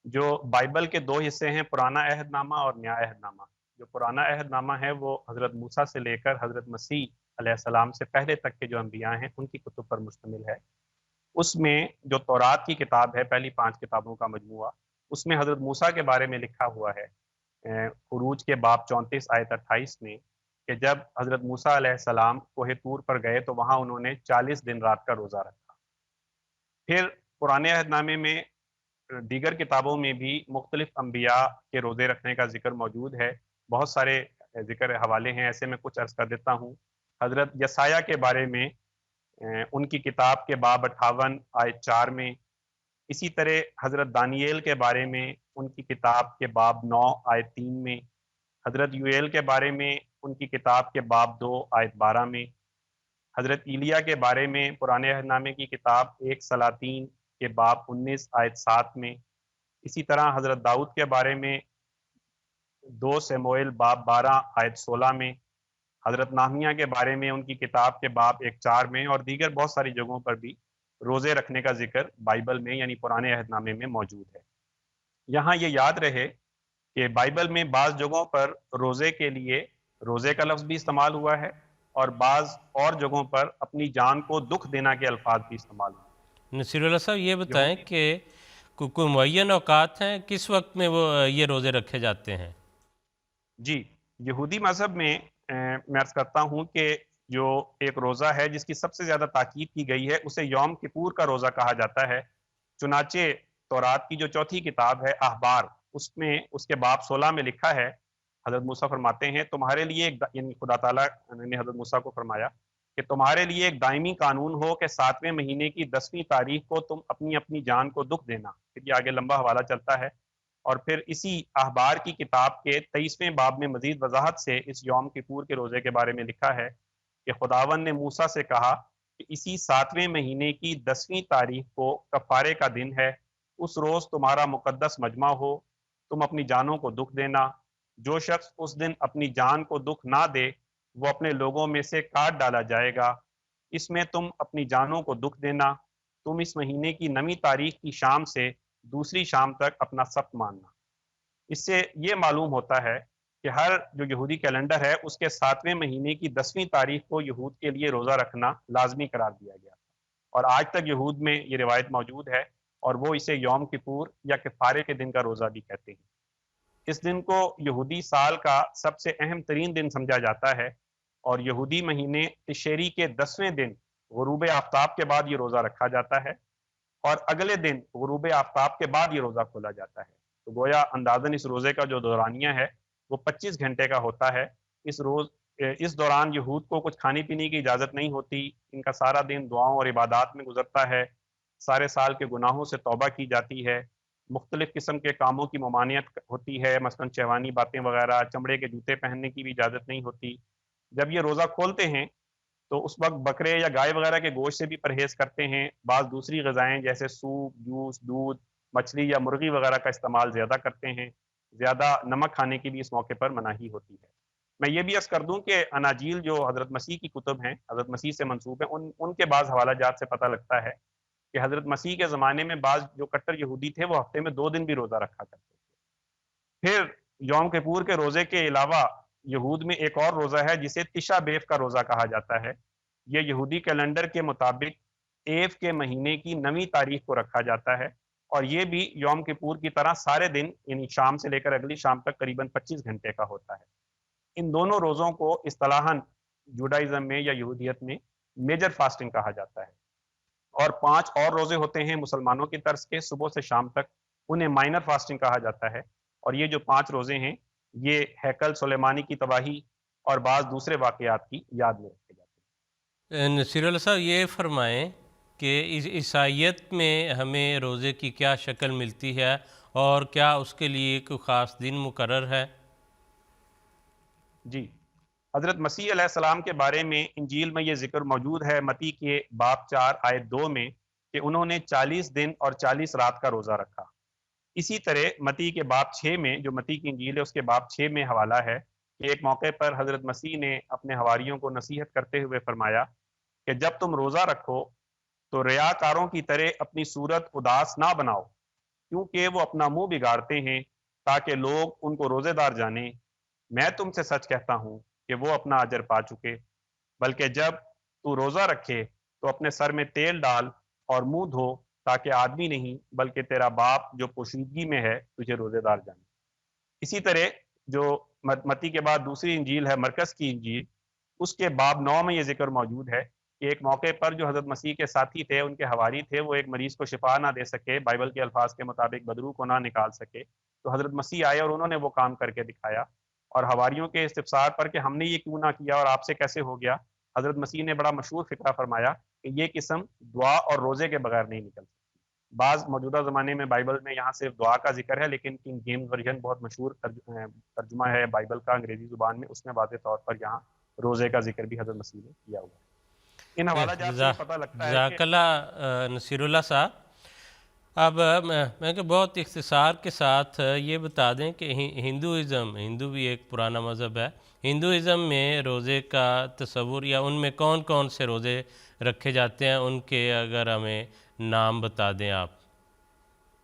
جو بائبل کے دو حصے ہیں، پرانا عہد نامہ اور نیا عہد نامہ. جو پرانا عہد نامہ ہے وہ حضرت موسیٰ سے لے کر حضرت مسیح علیہ السلام سے پہلے تک کے جو انبیاء ہیں ان کی کتب پر مشتمل ہے. اس میں جو تورات کی کتاب ہے، پہلی 5 کتابوں کا مجموعہ، اس میں حضرت موسیٰ کے بارے میں لکھا ہوا ہے خروج کے باب 34 آیت 28 میں کہ جب حضرت موسیٰ علیہ السلام کوہ طور پر گئے تو وہاں انہوں نے 40 دن رات کا روزہ رکھا. پھر پرانے عہد نامے میں دیگر کتابوں میں بھی مختلف انبیاء کے روزے رکھنے کا ذکر موجود ہے. بہت سارے ذکر حوالے ہیں، ایسے میں کچھ عرض کر دیتا ہوں. حضرت یسایہ کے بارے میں ان کی کتاب کے باب 58 آیت 4 میں، اسی طرح حضرت دانییل کے بارے میں ان کی کتاب کے باب 9 آیت 3 میں، حضرت یوئیل کے بارے میں ان کی کتاب کے باب 2 آیت 12 میں، حضرت ایلیا کے بارے میں پرانے عہد نامے کی کتاب 1 سلاطین کے باب 19 آیت 7 میں، اسی طرح حضرت داؤد کے بارے میں 2 سموئیل باب 12 آیت 16 میں، حضرت ناہمیہ کے بارے میں ان کی کتاب کے باب 1:4 میں، اور دیگر بہت ساری جگہوں پر بھی روزے رکھنے کا ذکر بائبل میں یعنی پرانے عہد نامے میں موجود ہے. یہاں یہ یاد رہے کہ بائبل میں بعض جگہوں پر روزے کے لیے روزے کا لفظ بھی استعمال ہوا ہے اور بعض اور جگہوں پر اپنی جان کو دکھ دینا کے الفاظ بھی استعمال ہوئے. نصیر اللہ صاحب یہ بتائیں کہ کوئی معین اوقات ہیں کس وقت میں وہ یہ روزے رکھے جاتے ہیں؟ جی، یہودی مذہب میں میں عرض کرتا ہوں کہ جو ایک روزہ ہے جس کی سب سے زیادہ تاکید کی گئی ہے اسے یوم کپور کا روزہ کہا جاتا ہے. چنانچہ تورات کی جو 4تھی کتاب ہے احبار، اس میں اس کے باب 16 میں لکھا ہے، حضرت موسیٰ فرماتے ہیں تمہارے لیے یعنی خدا تعالیٰ نے حضرت موسیٰ کو فرمایا کہ تمہارے لیے ایک دائمی قانون ہو کہ 7ویں مہینے کی 10ویں تاریخ کو تم اپنی اپنی جان کو دکھ دینا. پھر یہ آگے لمبا حوالہ چلتا ہے، اور پھر اسی احبار کی کتاب کے 23ویں باب میں مزید وضاحت سے اس یوم کپور کے روزے کے بارے میں لکھا ہے کہ خداوند نے موسیٰ سے کہا کہ اسی 7ویں مہینے کی 10ویں تاریخ کو کفارے کا دن ہے، اس روز تمہارا مقدس مجمع ہو، تم اپنی جانوں کو دکھ دینا. جو شخص اس دن اپنی جان کو دکھ نہ دے وہ اپنے لوگوں میں سے کاٹ ڈالا جائے گا. اس میں تم اپنی جانوں کو دکھ دینا. تم اس مہینے کی 9ویں تاریخ کی شام سے دوسری شام تک اپنا سبت ماننا. اس سے یہ معلوم ہوتا ہے کہ ہر جو یہودی کیلنڈر ہے اس کے 7ویں مہینے کی 10ویں تاریخ کو یہود کے لیے روزہ رکھنا لازمی قرار دیا گیا، اور آج تک یہود میں یہ روایت موجود ہے، اور وہ اسے یوم کپور یا کفارے کے دن کا روزہ بھی کہتے ہیں. اس دن کو یہودی سال کا سب سے اہم ترین دن سمجھا جاتا ہے، اور یہودی مہینے تشری کے 10ویں دن غروب آفتاب کے بعد یہ روزہ رکھا جاتا ہے، اور اگلے دن غروب آفتاب کے بعد یہ روزہ کھولا جاتا ہے. تو گویا اندازاً اس روزے کا جو دورانیہ ہے وہ 25 گھنٹے کا ہوتا ہے. اس دوران یہود کو کچھ کھانے پینے کی اجازت نہیں ہوتی. ان کا سارا دن دعاؤں اور عبادات میں گزرتا ہے. سارے سال کے گناہوں سے توبہ کی جاتی ہے. مختلف قسم کے کاموں کی ممانعت ہوتی ہے، مثلا شہوانی باتیں وغیرہ، چمڑے کے جوتے پہننے کی بھی اجازت نہیں ہوتی. جب یہ روزہ کھولتے ہیں تو اس وقت بکرے یا گائے وغیرہ کے گوشت سے بھی پرہیز کرتے ہیں. بعض دوسری غذائیں جیسے سوپ، جوس، دودھ، مچھلی یا مرغی وغیرہ کا استعمال زیادہ کرتے ہیں. زیادہ نمک کھانے کی بھی اس موقع پر مناہی ہوتی ہے. میں یہ بھی عرض کر دوں کہ اناجیل جو حضرت مسیح کی کتب ہیں، حضرت مسیح سے منسوب ہیں، ان کے بعض حوالہ جات سے پتہ لگتا ہے کہ حضرت مسیح کے زمانے میں بعض جو کٹر یہودی تھے وہ ہفتے میں 2 دن بھی روزہ رکھا کرتے تھے. پھر یوم کپور کے روزے کے علاوہ یہود میں ایک اور روزہ ہے جسے تشا بیف کا روزہ کہا جاتا ہے. یہ یہودی کیلنڈر کے مطابق ایف کے مہینے کی 9ویں تاریخ کو رکھا جاتا ہے، اور یہ بھی یوم کپور کی طرح سارے دن یعنی شام سے لے کر اگلی شام تک قریباً 25 گھنٹے کا ہوتا ہے. ان دونوں روزوں کو اصطلاحاً جوڈائزم میں یا یہودیت میں میجر فاسٹنگ کہا جاتا ہے. اور 5 اور روزے ہوتے ہیں مسلمانوں کی طرز کے صبح سے شام تک، انہیں مائنر فاسٹنگ کہا جاتا ہے. اور یہ جو 5 روزے ہیں یہ ہیکل سلیمانی کی تباہی اور بعض دوسرے واقعات کی یاد میں رکھے جاتے ہیں. نصیر اللہ صاحب یہ فرمائیں کہ عیسائیت میں ہمیں روزے کی کیا شکل ملتی ہے اور کیا اس کے لیے کوئی خاص دن مقرر ہے؟ جی، حضرت مسیح علیہ السلام کے بارے میں انجیل میں یہ ذکر موجود ہے متی کے باب 4 آیت 2 میں کہ انہوں نے 40 دن اور 40 رات کا روزہ رکھا. اسی طرح متی کے باب 6 میں، جو متی کی انجیل ہے اس کے باب 6 میں حوالہ ہے کہ ایک موقع پر حضرت مسیح نے اپنے حواریوں کو نصیحت کرتے ہوئے فرمایا کہ جب تم روزہ رکھو تو ریاکاروں کی طرح اپنی صورت اداس نہ بناؤ، کیونکہ وہ اپنا منہ بگاڑتے ہیں تاکہ لوگ ان کو روزے دار جانیں۔ میں تم سے سچ کہتا ہوں کہ وہ اپنا اجر پا چکے۔ بلکہ جب تو روزہ رکھے تو اپنے سر میں تیل ڈال اور منہ دھو، تاکہ آدمی نہیں بلکہ تیرا باپ جو پوشیدگی میں ہے تجھے روزے دار جانے۔ اسی طرح جو متی کے بعد دوسری انجیل ہے، مرکز کی انجیل، اس کے باب 9 میں یہ ذکر موجود ہے کہ ایک موقع پر جو حضرت مسیح کے ساتھی تھے، ان کے حواری تھے، وہ ایک مریض کو شفا نہ دے سکے، بائبل کے الفاظ کے مطابق بدروح کو نہ نکال سکے، تو حضرت مسیح آئے اور انہوں نے وہ کام کر کے دکھایا۔ اور حواریوں کے استفسار پر کہ ہم نے یہ کیوں نہ کیا اور آپ سے کیسے ہو گیا، حضرت مسیح نے بڑا مشہور فقرہ فرمایا کہ یہ قسم دعا اور روزے کے بغیر نہیں نکل سکتی۔ بعض موجودہ زمانے میں بائبل میں یہاں صرف دعا کا ذکر ہے، لیکن کنگ جیمز ورژن بہت مشہور ترجمہ ہے بائبل کا انگریزی زبان میں، اس میں واضح طور پر یہاں روزے کا ذکر بھی حضرت مسیح نے کیا ہوا ہے۔ ان حوالہ جات سے پتہ لگتا ہے جزاک اللہ نصیر اللہ صاحب۔ اب میں کہ بہت اختصار کے ساتھ یہ بتا دیں کہ ہندو بھی ایک پرانا مذہب ہے، ہندوازم میں روزے کا تصور یا ان میں کون کون سے روزے رکھے جاتے ہیں، ان کے اگر ہمیں نام بتا دیں آپ۔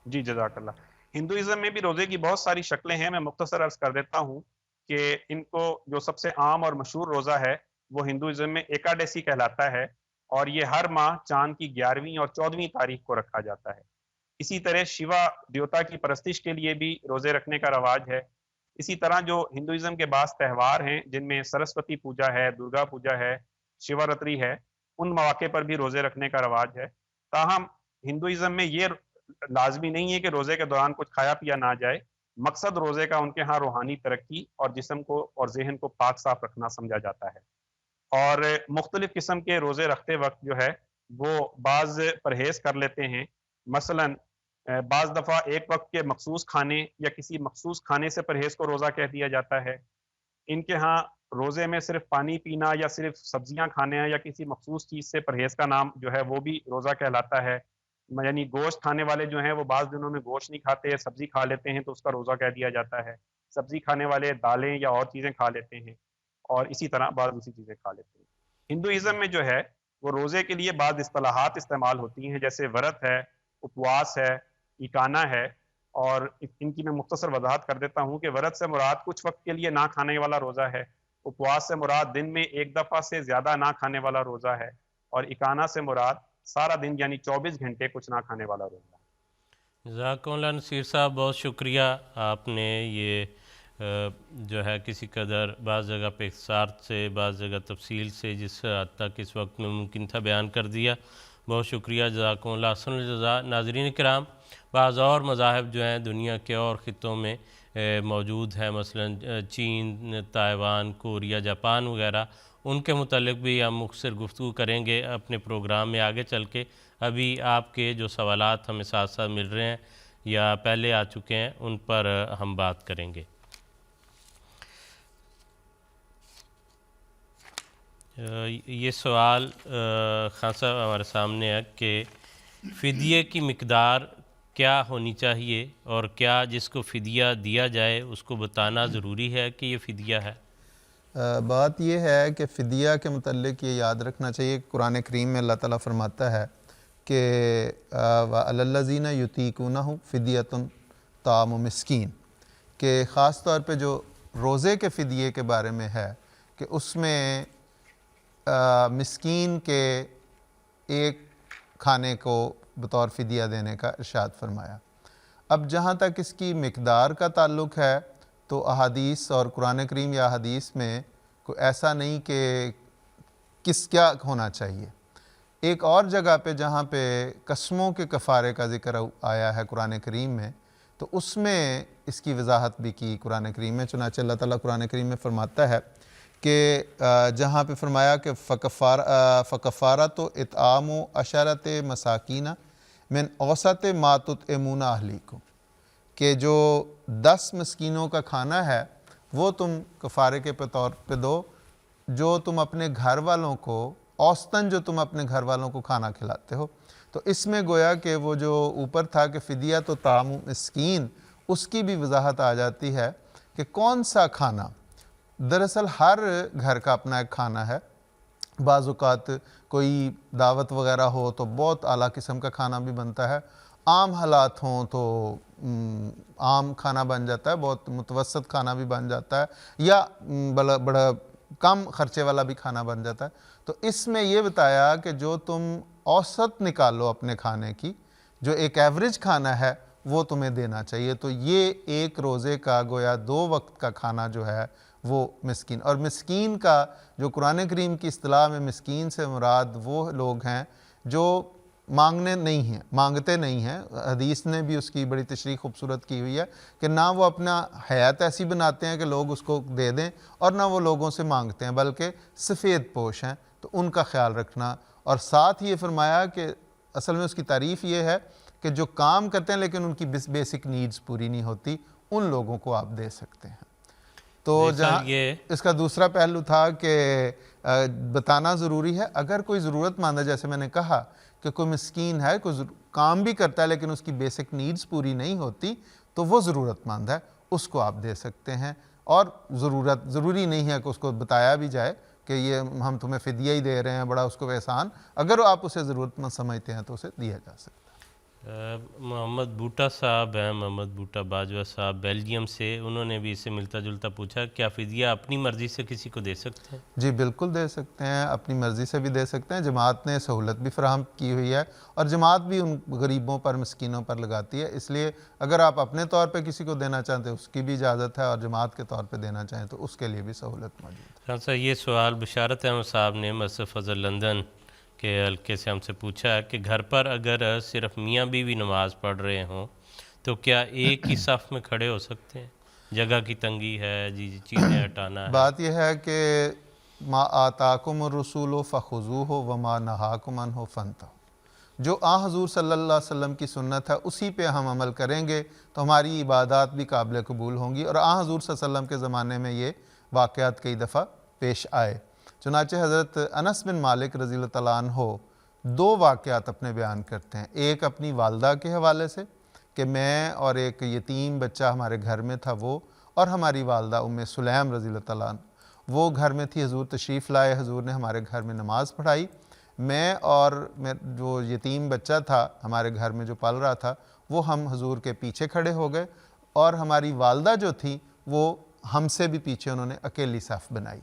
جی جزاک اللہ۔ ہندوازم میں بھی روزے کی بہت ساری شکلیں ہیں، میں مختصر عرض کر دیتا ہوں کہ ان کو جو سب سے عام اور مشہور روزہ ہے وہ ہندوازم میں ایکاڈیسی کہلاتا ہے، اور یہ ہر ماہ چاند کی 11ویں اور 14ویں تاریخ کو رکھا جاتا ہے۔ اسی طرح شیوا دیوتا کی پرستش کے لیے بھی روزے رکھنے کا رواج ہے۔ اسی طرح جو ہندوازم کے بعض تہوار ہیں جن میں سرسوتی پوجا ہے، درگا پوجا ہے، شیوا راتری ہے، ان مواقع پر بھی روزے رکھنے کا رواج ہے۔ تاہم ہندوازم میں یہ لازمی نہیں ہے کہ روزے کے دوران کچھ کھایا پیا نہ جائے، مقصد روزے کا ان کے ہاں روحانی ترقی اور جسم کو اور ذہن کو پاک صاف رکھنا سمجھا جاتا ہے۔ اور مختلف قسم کے روزے رکھتے وقت جو ہے وہ بعض پرہیز کر لیتے ہیں، مثلا بعض دفعہ ایک وقت کے مخصوص کھانے یا کسی مخصوص کھانے سے پرہیز کو روزہ کہہ دیا جاتا ہے۔ ان کے ہاں روزے میں صرف پانی پینا یا صرف سبزیاں کھانے یا کسی مخصوص چیز سے پرہیز کا نام جو ہے وہ بھی روزہ کہلاتا ہے۔ یعنی گوشت کھانے والے جو ہیں وہ بعض دنوں میں گوشت نہیں کھاتے، سبزی کھا لیتے ہیں تو اس کا روزہ کہہ دیا جاتا ہے۔ سبزی کھانے والے دالیں یا اور چیزیں کھا لیتے ہیں، اور اسی طرح بعض دوسری چیزیں کھا لیتے ہیں۔ ہندوازم میں جو ہے وہ روزے کے لیے بعض اصطلاحات استعمال ہوتی ہیں، جیسے ورت ہے، اپواس ہے، اکانا ہے، اور ان کی میں مختصر وضاحت کر دیتا ہوں کہ ورت سے مراد کچھ وقت کے لیے نہ کھانے والا روزہ ہے، اپواس سے مراد دن میں ایک دفعہ سے زیادہ نہ کھانے والا روزہ ہے، اور اکانا سے مراد سارا دن یعنی 24 گھنٹے کچھ نہ کھانے والا روزہ ہے۔ جزاک اللہ نصیر صاحب، بہت شکریہ، آپ نے یہ جو ہے کسی قدر بعض جگہ پہ اختصار سے بعض جگہ تفصیل سے جس حد تک اس وقت میں ممکن تھا بیان کر دیا، بہت شکریہ، جزاکم اللہ احسن الجزاء۔ ناظرین کرام، بعض اور مذاہب جو ہیں دنیا کے اور خطوں میں موجود ہیں، مثلا چین، تائیوان، کوریا، جاپان وغیرہ، ان کے متعلق بھی ہم مختصر گفتگو کریں گے اپنے پروگرام میں آگے چل کے۔ ابھی آپ کے جو سوالات ہمیں ساتھ ساتھ مل رہے ہیں یا پہلے آ چکے ہیں ان پر ہم بات کریں گے۔ یہ سوال خان صاحب ہمارے سامنے ہے کہ فدیے کی مقدار کیا ہونی چاہیے، اور کیا جس کو فدیہ دیا جائے اس کو بتانا ضروری ہے کہ یہ فدیہ ہے؟ بات یہ ہے کہ فدیہ کے متعلق یہ یاد رکھنا چاہیے کہ قرآن کریم میں اللہ تعالیٰ فرماتا ہے کہ وَعَلَى الَّذِينَ يُطِيقُونَهُ فِدْيَةٌ طَعَامُ مِسْكِين، کہ خاص طور پہ جو روزے کے فدیے کے بارے میں ہے کہ اس میں مسکین کے ایک کھانے کو بطور فدیہ دینے کا ارشاد فرمایا۔ اب جہاں تک اس کی مقدار کا تعلق ہے تو احادیث اور قرآن کریم یا حدیث میں کوئی ایسا نہیں کہ کیا ہونا چاہیے۔ ایک اور جگہ پہ جہاں پہ قسموں کے کفارے کا ذکر آیا ہے قرآن کریم میں، تو اس میں اس کی وضاحت بھی کی قرآن کریم میں۔ چنانچہ اللہ تعالیٰ قرآن کریم میں فرماتا ہے کہ جہاں پہ فرمایا کہ فَكَفَّارَةُ اِطْعَامُ عَشَرَةِ مَسَاكِينَ مِنْ أَوْسَطِ مَا تُطْعِمُونَ أَهْلِيكُمْ، کہ جو 10 مسکینوں کا کھانا ہے وہ تم کفارے کے طور پہ دو جو تم اپنے گھر والوں کو اوسطاً جو تم اپنے گھر والوں کو کھانا کھلاتے ہو۔ تو اس میں گویا کہ وہ جو اوپر تھا کہ فدیہ تو طعام مسکین، اس کی بھی وضاحت آ جاتی ہے کہ کون سا کھانا۔ دراصل ہر گھر کا اپنا ایک کھانا ہے، بعض اوقات کوئی دعوت وغیرہ ہو تو بہت اعلیٰ قسم کا کھانا بھی بنتا ہے، عام حالات ہوں تو عام کھانا بن جاتا ہے، بہت متوسط کھانا بھی بن جاتا ہے، یا بڑا کم خرچے والا بھی کھانا بن جاتا ہے۔ تو اس میں یہ بتایا کہ جو تم اوسط نکالو اپنے کھانے کی، جو ایک ایوریج کھانا ہے وہ تمہیں دینا چاہیے۔ تو یہ ایک روزے کا گویا 2 وقت کا کھانا جو ہے وہ مسکین، اور مسکین کا جو قرآن کریم کی اصطلاح میں مسکین سے مراد وہ لوگ ہیں جو مانگتے نہیں ہیں۔ حدیث نے بھی اس کی بڑی تشریح خوبصورت کی ہوئی ہے کہ نہ وہ اپنا حیات ایسی بناتے ہیں کہ لوگ اس کو دے دیں، اور نہ وہ لوگوں سے مانگتے ہیں، بلکہ سفید پوش ہیں، تو ان کا خیال رکھنا۔ اور ساتھ ہی یہ فرمایا کہ اصل میں اس کی تعریف یہ ہے کہ جو کام کرتے ہیں لیکن ان کی بیسک نیڈز پوری نہیں ہوتی، ان لوگوں کو آپ دے سکتے ہیں۔ تو جہاں اس کا دوسرا پہلو تھا کہ بتانا ضروری ہے، اگر کوئی ضرورت مند ہے، جیسے میں نے کہا کہ کوئی مسکین ہے، کوئی کام بھی کرتا ہے لیکن اس کی بیسک نیڈز پوری نہیں ہوتی، تو وہ ضرورت مند ہے، اس کو آپ دے سکتے ہیں۔ اور ضروری نہیں ہے کہ اس کو بتایا بھی جائے کہ یہ ہم تمہیں فدیہ ہی دے رہے ہیں، بڑا اس کو احسان، اگر آپ اسے ضرورت مند سمجھتے ہیں تو اسے دیا جا سکتا ہے۔ محمد بوٹا صاحب ہیں، محمد بوٹا باجوہ صاحب بیلجیم سے، انہوں نے بھی اس سے ملتا جلتا پوچھا کیا فدیہ اپنی مرضی سے کسی کو دے سکتے ہیں؟ جی بالکل دے سکتے ہیں، اپنی مرضی سے بھی دے سکتے ہیں۔ جماعت نے سہولت بھی فراہم کی ہوئی ہے، اور جماعت بھی ان غریبوں پر، مسکینوں پر لگاتی ہے، اس لیے اگر آپ اپنے طور پہ کسی کو دینا چاہتے ہیں اس کی بھی اجازت ہے، اور جماعت کے طور پہ دینا چاہیں تو اس کے لیے بھی سہولت موجود ہے۔ سر یہ سوال بشارت احمد صاحب نے مسجد فضل لندن کے حلقے سے ہم سے پوچھا ہے کہ گھر پر اگر صرف میاں بیوی نماز پڑھ رہے ہوں تو کیا ایک ہی صف میں کھڑے ہو سکتے ہیں؟ جگہ کی تنگی ہے، چیزیں ہٹانا ہے۔ بات یہ ہے کہ ما آتاکم الرسول فخذوہ وما نہاکم عنہ فانتہوا، جو حضور صلی اللہ علیہ وسلم کی سنت ہے اسی پہ ہم عمل کریں گے تو ہماری عبادات بھی قابل قبول ہوں گی۔ اور حضور صلی اللہ علیہ وسلم کے زمانے میں یہ واقعات کئی دفعہ پیش آئے۔ چنانچہ حضرت انس بن مالک رضی اللہ تعالیٰ عنہ 2 واقعات اپنے بیان کرتے ہیں، ایک اپنی والدہ کے حوالے سے کہ میں اور ایک یتیم بچہ ہمارے گھر میں تھا وہ، اور ہماری والدہ ام سلیم رضی اللہ تعالیٰ عنہ وہ گھر میں تھی، حضور تشریف لائے، حضور نے ہمارے گھر میں نماز پڑھائی، میں اور جو یتیم بچہ تھا ہمارے گھر میں جو پل رہا تھا وہ ہم حضور کے پیچھے کھڑے ہو گئے، اور ہماری والدہ جو تھی وہ ہم سے بھی پیچھے انہوں نے اکیلی صف بنائی۔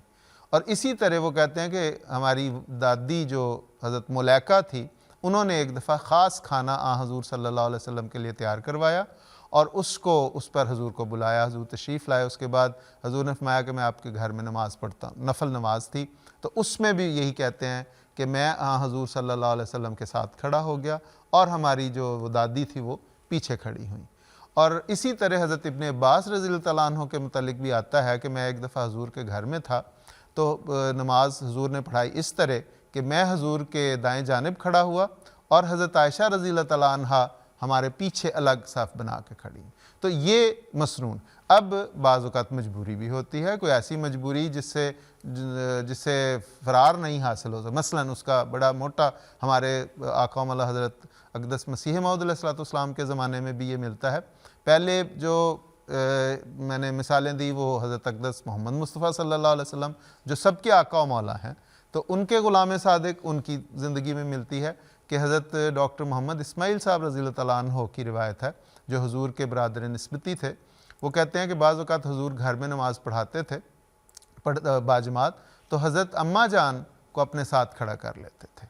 اور اسی طرح وہ کہتے ہیں کہ ہماری دادی جو حضرت ملیکہ تھی، انہوں نے ایک دفعہ خاص کھانا حضور صلی اللہ علیہ وسلم کے لیے تیار کروایا، اور اس پر حضور کو بلایا، حضور تشریف لائے۔ اس کے بعد حضور نے فرمایا کہ میں آپ کے گھر میں نماز پڑھتا ہوں، نفل نماز تھی، تو اس میں بھی یہی کہتے ہیں کہ میں حضور صلی اللہ علیہ وسلم کے ساتھ کھڑا ہو گیا، اور ہماری جو وہ دادی تھی وہ پیچھے کھڑی ہوئیں۔ اور اسی طرح حضرت ابن عباس رضی اللہ تعالیٰ عنہ کے متعلق بھی آتا ہے کہ میں ایک دفعہ حضور کے گھر میں تھا، تو نماز حضور نے پڑھائی اس طرح کہ میں حضور کے دائیں جانب کھڑا ہوا، اور حضرت عائشہ رضی اللہ تعالیٰ عنہ ہمارے پیچھے الگ صف بنا کے کھڑی۔ تو یہ مسنون۔ اب بعض اوقات مجبوری بھی ہوتی ہے، کوئی ایسی مجبوری جس سے فرار نہیں حاصل ہوتا، مثلا اس کا بڑا موٹا ہمارے آقا مولا حضرت اقدس مسیح موعود علیہ السلام کے زمانے میں بھی یہ ملتا ہے۔ پہلے جو میں نے مثالیں دی وہ حضرت اقدس محمد مصطفیٰ صلی اللہ علیہ وسلم جو سب کے آقا و مولا ہیں، تو ان کے غلام صادق ان کی زندگی میں ملتی ہے کہ حضرت ڈاکٹر محمد اسماعیل صاحب رضی اللہ تعالیٰ عنہ کی روایت ہے، جو حضور کے برادر نسبتی تھے۔ وہ کہتے ہیں کہ بعض اوقات حضور گھر میں نماز پڑھاتے تھے باجماعت، تو حضرت اماں جان کو اپنے ساتھ کھڑا کر لیتے تھے۔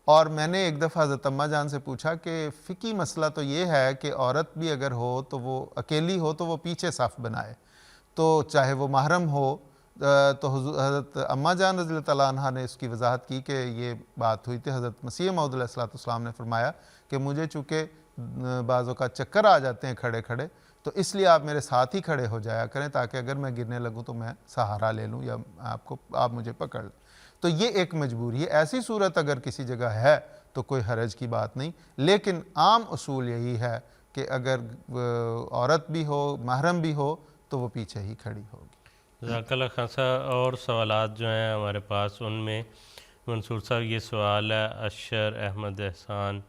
اور میں نے ایک دفعہ حضرت اماں جان سے پوچھا کہ فقہی مسئلہ تو یہ ہے کہ عورت بھی اگر ہو تو وہ اکیلی ہو تو وہ پیچھے صف بنائے، تو چاہے وہ محرم ہو، تو حضرت اماں جان رضی اللہ تعالیٰ عنہ نے اس کی وضاحت کی کہ یہ بات ہوئی تھی، حضرت مسیح موعود علیہ السلام نے فرمایا کہ مجھے چونکہ بعض اوقات چکر آ جاتے ہیں کھڑے کھڑے، تو اس لیے آپ میرے ساتھ ہی کھڑے ہو جایا کریں تاکہ اگر میں گرنے لگوں تو میں سہارا لے لوں یا آپ مجھے پکڑ لیں۔ تو یہ ایک مجبوری ہے، ایسی صورت اگر کسی جگہ ہے تو کوئی حرج کی بات نہیں، لیکن عام اصول یہی ہے کہ اگر عورت بھی ہو، محرم بھی ہو تو وہ پیچھے ہی کھڑی ہوگی۔ جزاک اللہ خان صاحب۔ اور سوالات جو ہیں ہمارے پاس، ان میں منصور صاحب یہ سوال ہے اشر احمد احسان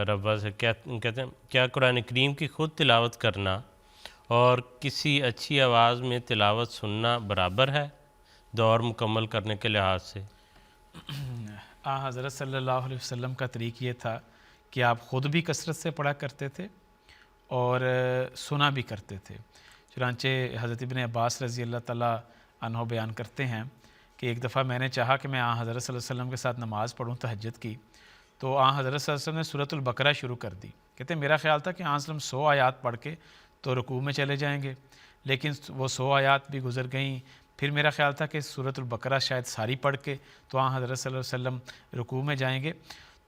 ربا سے، کہتے ہیں کیا قرآن کریم کی خود تلاوت کرنا اور کسی اچھی آواز میں تلاوت سننا برابر ہے دور مکمل کرنے کے لحاظ سے؟ حضرت صلی اللہ علیہ وسلم کا طریق یہ تھا کہ آپ خود بھی کثرت سے پڑھا کرتے تھے اور سنا بھی کرتے تھے۔ چنانچہ حضرت ابن عباس رضی اللہ تعالیٰ عنہ بیان کرتے ہیں کہ ایک دفعہ میں نے چاہا کہ میں حضرت صلی اللہ علیہ وسلم کے ساتھ نماز پڑھوں تہجد کی، تو حضرت صلی اللہ علیہ وسلم نے سورۃ البقرہ شروع کر دی۔ کہتے ہیں میرا خیال تھا کہ صلی اللہ علیہ وسلم 100 آیات پڑھ کے تو رکوع میں چلے جائیں گے، لیکن وہ 100 آیات بھی گزر گئیں۔ پھر میرا خیال تھا کہ سورۃ البقرہ شاید ساری پڑھ کے تو حضرت صلی اللہ علیہ وسلم رکوع میں جائیں گے،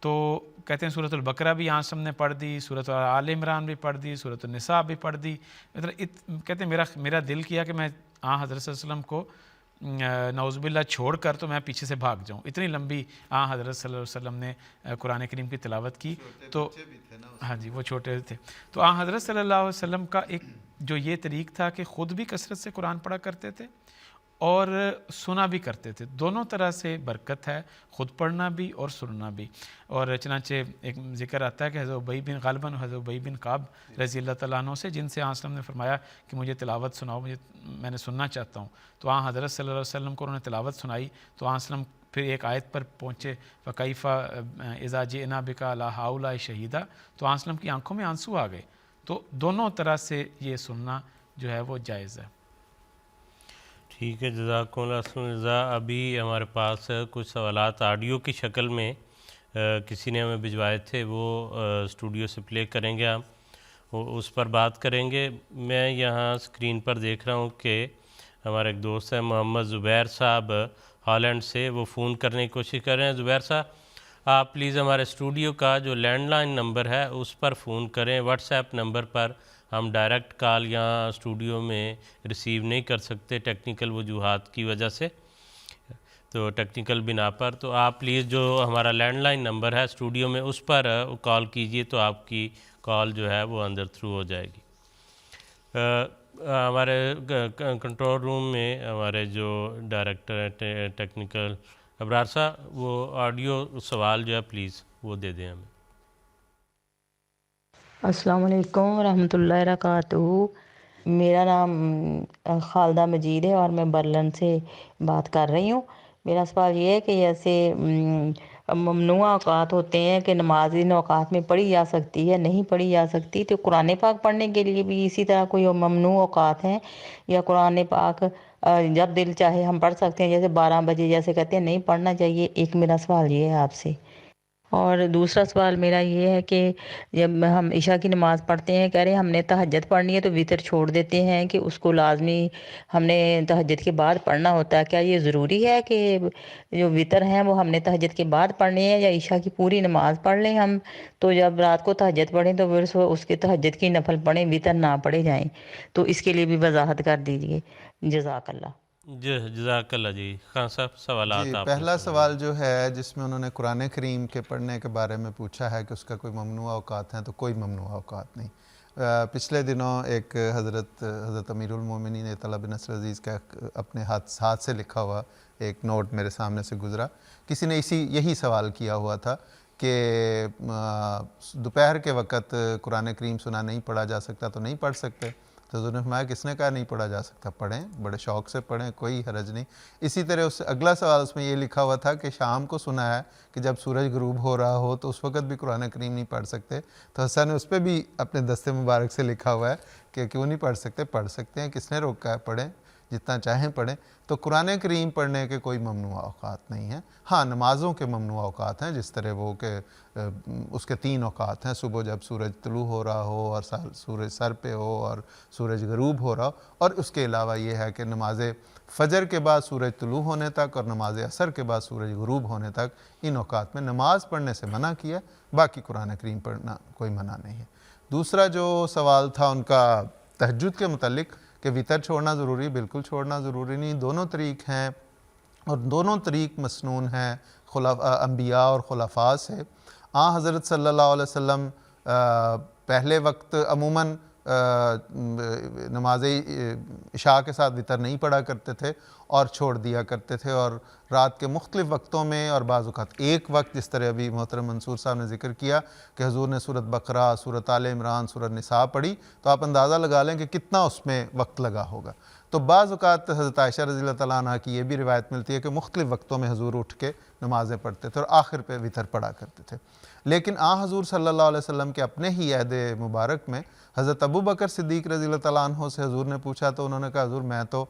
تو کہتے ہیں سورۃ البقرہ بھی وسلم نے پڑھ دی، سورۃ آل عمران بھی پڑھ دی، سورۃ النساء بھی پڑھ دی۔ کہتے ہیں میرا دل کیا کہ میں حضرت صلی اللہ علیہ وسلم کو نعوذ باللہ چھوڑ کر تو میں پیچھے سے بھاگ جاؤں، اتنی لمبی حضرت صلی اللہ علیہ وسلم نے قرآن کریم کی تلاوت کی۔ تو ہاں جی، وہ چھوٹے تھے۔ تو حضرت صلی اللہ علیہ وسلم کا ایک جو یہ طریق تھا کہ خود بھی کثرت سے قرآن پڑھا کرتے تھے اور سنا بھی کرتے تھے، دونوں طرح سے برکت ہے، خود پڑھنا بھی اور سننا بھی۔ اور چنانچہ ایک ذکر آتا ہے کہ حضرت ابی بن غالباً حضرت ابی بن کعب رضی اللہ تعالیٰ عنہ سے، جن سے وسلم نے فرمایا کہ مجھے تلاوت سناؤ، میں نے سننا چاہتا ہوں، تو حضرت صلی اللہ علیہ وسلم کو انہوں نے تلاوت سنائی، تو وسلم پھر ایک آیت پر پہنچے فَكَيْفَ إِذَا جِئْنَا بِكَ عَلَىٰ هَٰؤُلَاءِ شَهِيدًا، تو وسلم کی آنکھوں میں آنسو آ گئے۔ تو دونوں طرح سے یہ سننا جو ہے وہ جائز ہے۔ ٹھیک ہے، جزاکم اللہ رضا۔ ابھی ہمارے پاس کچھ سوالات آڈیو کی شکل میں کسی نے ہمیں بھجوائے تھے، وہ اسٹوڈیو سے پلے کریں گے، ہم اس پر بات کریں گے۔ میں یہاں اسکرین پر دیکھ رہا ہوں کہ ہمارے ایک دوست ہیں محمد زبیر صاحب ہالینڈ سے، وہ فون کرنے کی کوشش کر رہے ہیں۔ زبیر صاحب، آپ پلیز ہمارے اسٹوڈیو کا جو لینڈ لائن نمبر ہے اس پر فون کریں، واٹس ایپ نمبر پر ہم ڈائریکٹ کال یہاں اسٹوڈیو میں ریسیو نہیں کر سکتے ٹیکنیکل وجوہات کی وجہ سے، تو ٹیکنیکل بنا پر، تو آپ پلیز جو ہمارا لینڈ لائن نمبر ہے اسٹوڈیو میں اس پر کال کیجئے، تو آپ کی کال جو ہے وہ اندر تھرو ہو جائے گی۔ ہمارے کنٹرول روم میں ہمارے جو ڈائریکٹر ہیں ٹیکنیکل ابرار صاحب، وہ آڈیو سوال جو ہے پلیز وہ دے دیں ہمیں۔ السلام علیکم ورحمۃ اللہ وبرکاتہ۔ میرا نام خالدہ مجید ہے اور میں برلن سے بات کر رہی ہوں۔ میرا سوال یہ ہے کہ جیسے ممنوع اوقات ہوتے ہیں کہ نماز ان اوقات میں پڑھی جا سکتی ہے، نہیں پڑھی جا سکتی، تو قرآن پاک پڑھنے کے لیے بھی اسی طرح کوئی ممنوع اوقات ہیں یا قرآن پاک جب دل چاہے ہم پڑھ سکتے ہیں، جیسے 12 بجے جیسے کہتے ہیں نہیں پڑھنا چاہیے؟ ایک میرا سوال یہ ہے آپ سے۔ اور دوسرا سوال میرا یہ ہے کہ جب ہم عشاء کی نماز پڑھتے ہیں، کہہ رہے ہیں ہم نے تہجد پڑھنی ہے تو وطر چھوڑ دیتے ہیں کہ اس کو لازمی ہم نے تہجد کے بعد پڑھنا ہوتا ہے، کیا یہ ضروری ہے کہ جو وطر ہیں وہ ہم نے تہجد کے بعد پڑھنے ہیں، یا عشاء کی پوری نماز پڑھ لیں ہم تو جب رات کو تہجد پڑھیں تو پھر اس کے تہجد کی نفل پڑھیں، وطر نہ پڑھے جائیں؟ تو اس کے لیے بھی وضاحت کر دیجیے، جزاک اللہ۔ جزاک اللہ جی۔ خان صاحب سوالات جی، آپ پہلا سوال جو ہے جس میں انہوں نے قرآن کریم کے پڑھنے کے بارے میں پوچھا ہے کہ اس کا کوئی ممنوع اوقات ہیں، تو کوئی ممنوع اوقات نہیں۔ پچھلے دنوں ایک حضرت امیر المومنین طلب بن نصر عزیز کا اپنے ہاتھ سے لکھا ہوا ایک نوٹ میرے سامنے سے گزرا، کسی نے یہی سوال کیا ہوا تھا کہ دوپہر کے وقت قرآن کریم سنا نہیں پڑھا جا سکتا تو نہیں پڑھ سکتے؟ تو حضور نے فرمایا کس نے کہا نہیں پڑھا جا سکتا، پڑھیں، بڑے شوق سے پڑھیں، کوئی حرج نہیں۔ اسی طرح اس سے اگلا سوال اس میں یہ لکھا ہوا تھا کہ شام کو سنا ہے کہ جب سورج غروب ہو رہا ہو تو اس وقت بھی قرآن کریم نہیں پڑھ سکتے، تو حسن نے اس پہ بھی اپنے دستے مبارک سے لکھا ہوا ہے کہ کیوں نہیں پڑھ سکتے، پڑھ سکتے ہیں، کس نے روکا ہے، پڑھیں، جتنا چاہیں پڑھیں۔ تو قرآن کریم پڑھنے کے کوئی ممنوع اوقات نہیں ہیں۔ ہاں، نمازوں کے ممنوع اوقات ہیں، جس طرح وہ کہ اس کے 3 اوقات ہیں، صبح جب سورج طلوع ہو رہا ہو اور سورج سر پہ ہو اور سورج غروب ہو رہا ہو، اور اس کے علاوہ یہ ہے کہ نماز فجر کے بعد سورج طلوع ہونے تک اور نماز عصر کے بعد سورج غروب ہونے تک، ان اوقات میں نماز پڑھنے سے منع کیا، باقی قرآن کریم پڑھنا کوئی منع نہیں ہے۔ دوسرا جو سوال تھا ان کا تہجد کے متعلق کہ وطر چھوڑنا ضروری، بالکل چھوڑنا ضروری نہیں، دونوں طریق ہیں اور دونوں طریق مسنون ہیں انبیاء اور خلفاء سے۔ حضرت صلی اللہ علیہ وسلم پہلے وقت عموماً نماز عشاء کے ساتھ وطر نہیں پڑھا کرتے تھے اور چھوڑ دیا کرتے تھے، اور رات کے مختلف وقتوں میں اور بعض اوقات ایک وقت، جس طرح ابھی محترم منصور صاحب نے ذکر کیا کہ حضور نے سورۃ بقرہ، سورۃ آل عمران، سورۃ نساء پڑھی، تو آپ اندازہ لگا لیں کہ کتنا اس میں وقت لگا ہوگا۔ تو بعض اوقات حضرت عائشہ رضی اللہ تعالیٰ عنہ کی یہ بھی روایت ملتی ہے کہ مختلف وقتوں میں حضور اٹھ کے نمازیں پڑھتے تھے اور آخر پہ وتر پڑھا کرتے تھے. لیکن حضور صلی اللہ علیہ وسلم کے اپنے ہی عہد مبارک میں حضرت ابو بکر صدیق رضی اللہ تعالیٰ عنہ سے حضور نے پوچھا تو انہوں نے کہا حضور میں تو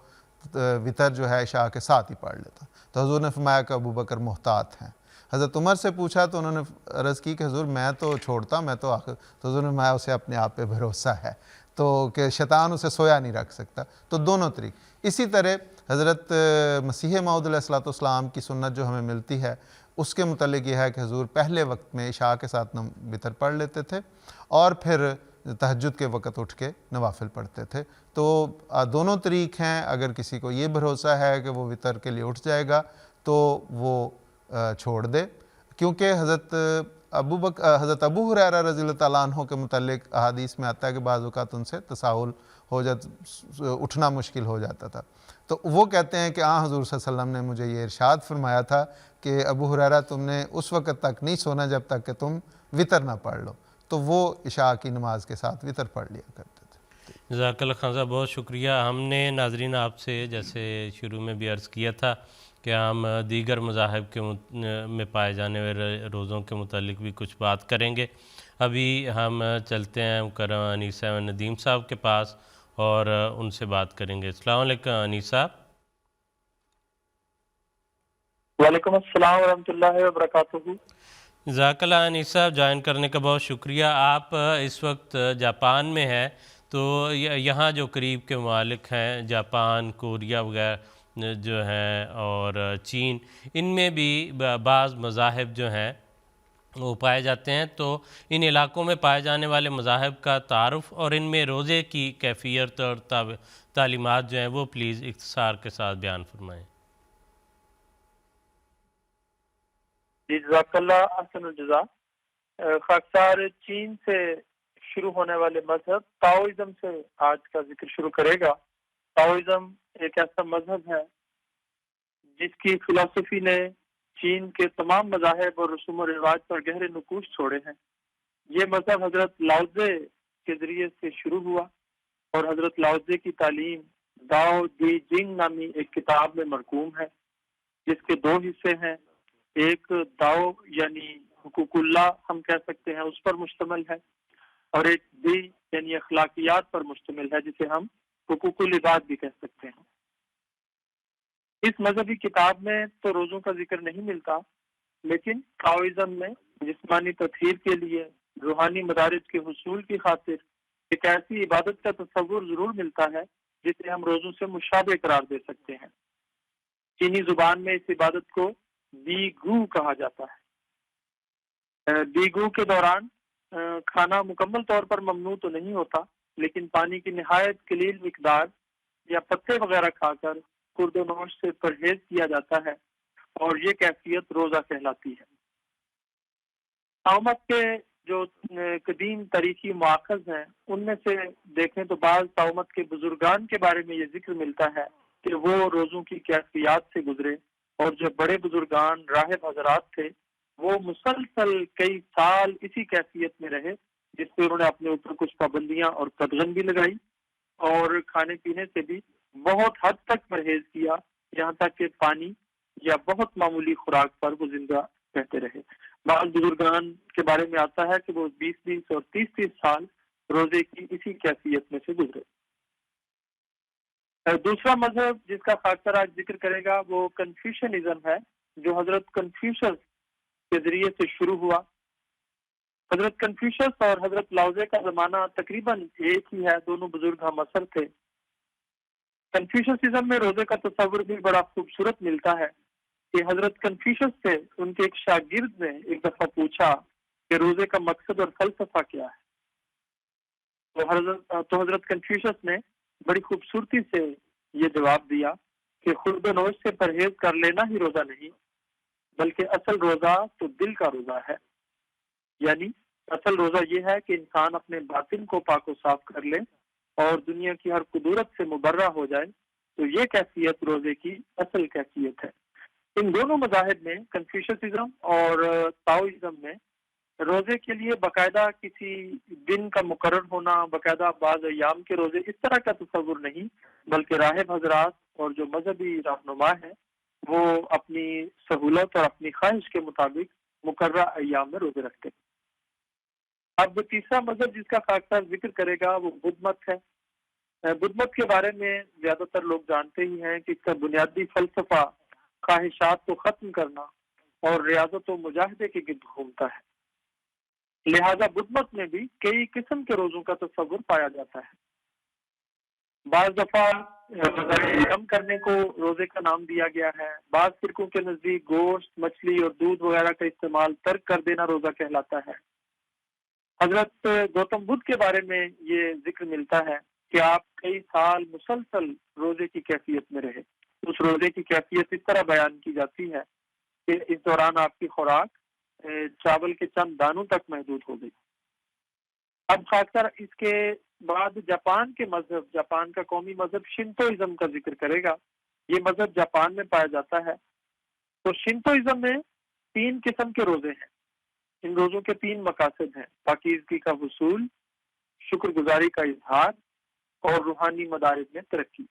وتر جو ہے عشاء کے ساتھ ہی پڑھ لیتا. تو حضور نے فرمایا کہ ابو بکر محتاط ہیں. حضرت عمر سے پوچھا تو انہوں نے عرض کی کہ حضور میں تو چھوڑتا میں تو آخر تو حضور نے فرمایا اسے اپنے آپ پہ بھروسہ ہے تو کہ شیطان اسے سویا نہیں رکھ سکتا. تو دونوں طریق. اسی طرح حضرت مسیح موعود علیہ الصلوۃ والسلام کی سنت جو ہمیں ملتی ہے اس کے متعلق یہ ہے کہ حضور پہلے وقت میں عشاء کے ساتھ وتر پڑھ لیتے تھے اور پھر تہجد کے وقت اٹھ کے نوافل پڑھتے تھے. تو دونوں طریق ہیں. اگر کسی کو یہ بھروسہ ہے کہ وہ وتر کے لیے اٹھ جائے گا تو وہ چھوڑ دے, کیونکہ حضرت ابو ہریرہ رضی اللہ تعالیٰ عنہ کے متعلق احادیث میں آتا ہے کہ بعض اوقات ان سے تساہل ہو جاتا, اٹھنا مشکل ہو جاتا تھا. تو وہ کہتے ہیں کہ حضور صلی اللہ علیہ وسلم نے مجھے یہ ارشاد فرمایا تھا کہ ابو ہریرہ تم نے اس وقت تک نہیں سونا جب تک کہ تم وتر نہ پڑھ لو. تو وہ عشاء کی نماز کے ساتھ وتر پڑھ لیا کرتے تھے. جزاک اللہ خان صاحب, بہت شکریہ. ہم نے ناظرین آپ سے جیسے شروع میں بھی عرض کیا تھا کہ ہم دیگر مذاہب کے میں پائے جانے والے روزوں کے متعلق بھی کچھ بات کریں گے. ابھی ہم چلتے ہیں مکرم انیسہ ندیم صاحب کے پاس اور ان سے بات کریں گے. السلام علیکم انیس صاحب. وعلیکم السلام ورحمۃ اللہ وبرکاتہ. جزاک اللہ انیس صاحب, جوائن کرنے کا بہت شکریہ. آپ اس وقت جاپان میں ہیں, تو یہاں جو قریب کے ممالک ہیں جاپان, کوریا وغیرہ جو ہیں اور چین, ان میں بھی بعض مذاہب جو ہیں وہ پائے جاتے ہیں. تو ان علاقوں میں پائے جانے والے مذاہب کا تعارف اور ان میں روزے کی کیفیت اور تعلیمات جو ہیں وہ پلیز اختصار کے ساتھ بیان فرمائیں. جی جزاک اللہ احسن الجزا. خاکسار چین سے شروع ہونے والے مذہب تاؤزم سے آج کا ذکر شروع کرے گا. تاؤزم ایک ایسا مذہب ہے جس کی فلسفی نے چین کے تمام مذاہب اور رسوم و رواج پر گہرے نقوش چھوڑے ہیں. یہ مذہب حضرت لاؤزے کے ذریعے سے شروع ہوا اور حضرت لاؤزے کی تعلیم داؤ دی جنگ نامی ایک کتاب میں مرقوم ہے, جس کے دو حصے ہیں. ایک داؤ یعنی حقوق اللہ ہم کہہ سکتے ہیں اس پر مشتمل ہے, اور ایک دی یعنی اخلاقیات پر مشتمل ہے جسے ہم حقوق العباد بھی کہہ سکتے ہیں. اس مذہبی کتاب میں تو روزوں کا ذکر نہیں ملتا, لیکن تاؤزم میں جسمانی تطہیر کے لیے روحانی مدارج کے حصول کی خاطر ایک ایسی عبادت کا تصور ضرور ملتا ہے جسے ہم روزوں سے مشابہ قرار دے سکتے ہیں. چینی زبان میں اس عبادت کو بیگو کہا جاتا ہے. بیگو کے دوران کھانا مکمل طور پر ممنوع تو نہیں ہوتا, لیکن پانی کی نہایت قلیل مقدار یا پتے وغیرہ کھا کر خورد و نوش سے پرہیز کیا جاتا ہے, اور یہ کیفیت روزہ کہلاتی ہے. طعامت کے جو قدیم تاریخی مواخذ ہیں ان میں سے دیکھیں تو بعض طعامت کے بزرگان کے بارے میں یہ ذکر ملتا ہے کہ وہ روزوں کی کیفیات سے گزرے, اور جو بڑے بزرگان راہب حضرات تھے وہ مسلسل کئی سال اسی کیفیت میں رہے, جس سے انہوں نے اپنے اوپر کچھ پابندیاں اور قدغن بھی لگائی اور کھانے پینے سے بھی بہت حد تک پرہیز کیا, یہاں تک کہ پانی یا بہت معمولی خوراک پر وہ زندہ رہتے رہے. بعض بزرگان کے بارے میں آتا ہے کہ وہ 20 اور 30 سال روزے کی اسی کیفیت میں سے گزرے. دوسرا مذہب جس کا خاکسار آج ذکر کرے گا وہ کنفیوشنزم ہے, جو حضرت کنفیوشس کے ذریعے سے شروع ہوا. حضرت کنفیوشس اور حضرت لاؤزے کا زمانہ تقریباً ایک ہی ہے, دونوں بزرگ ہم عصر تھے. کنفیوشسزم میں روزے کا تصور بھی بڑا خوبصورت ملتا ہے کہ حضرت کنفیوشس سے ان کے ایک شاگرد نے ایک دفعہ پوچھا کہ روزے کا مقصد اور فلسفہ کیا ہے. تو حضرت کنفیوشس نے بڑی خوبصورتی سے یہ جواب دیا کہ خورد و نوش سے پرہیز کر لینا ہی روزہ نہیں, بلکہ اصل روزہ تو دل کا روزہ ہے. یعنی اصل روزہ یہ ہے کہ انسان اپنے باطن کو پاک و صاف کر لے اور دنیا کی ہر قدرت سے مبرہ ہو جائے, تو یہ کیفیت روزے کی اصل کیفیت ہے. ان دونوں مذاہب میں کنفیوشسزم اور تاؤزم میں روزے کے لیے باقاعدہ کسی دن کا مقرر ہونا، باقاعدہ بعض ایام کے روزے، اس طرح کا تصور نہیں، بلکہ راہب حضرات اور جو مذہبی رہنما ہیں وہ اپنی سہولت اور اپنی خواہش کے مطابق مقررہ ایام میں روزے رکھتے ہیں۔ اب تیسرا مذہب جس کا خاص طور ذکر کرے گا وہ بدھ مت ہے۔ بدھ مت کے بارے میں زیادہ تر لوگ جانتے ہی ہیں کہ اس کا بنیادی فلسفہ خواہشات کو ختم کرنا اور ریاضت و مجاہدے کے گرد گھومتا ہے، لہذا بدھ مت میں بھی کئی قسم کے روزوں کا تصور پایا جاتا ہے۔ بعض دفعہ غذائیں کم کرنے کو روزے کا نام دیا گیا ہے، بعض فرقوں کے نزدیک گوشت، مچھلی اور دودھ وغیرہ کا استعمال ترک کر دینا روزہ کہلاتا ہے۔ حضرت گوتم بدھ کے بارے میں یہ ذکر ملتا ہے کہ آپ کئی سال مسلسل روزے کی کیفیت میں رہے۔ اس روزے کی کیفیت اس طرح بیان کی جاتی ہے کہ اس دوران آپ کی خوراک چاول کے چند دانوں تک محدود ہو گئی۔ اب خاص کر اس کے بعد جاپان کے مذہب، جاپان کا قومی مذہب شنتوئزم کا ذکر کرے گا۔ یہ مذہب جاپان میں پایا جاتا ہے۔ تو شنتوئزم میں 3 قسم کے روزے ہیں۔ ان روزوں کے 3 مقاصد ہیں: پاکیزگی کا حصول، شکر گزاری کا اظہار اور روحانی مدارج میں ترقی۔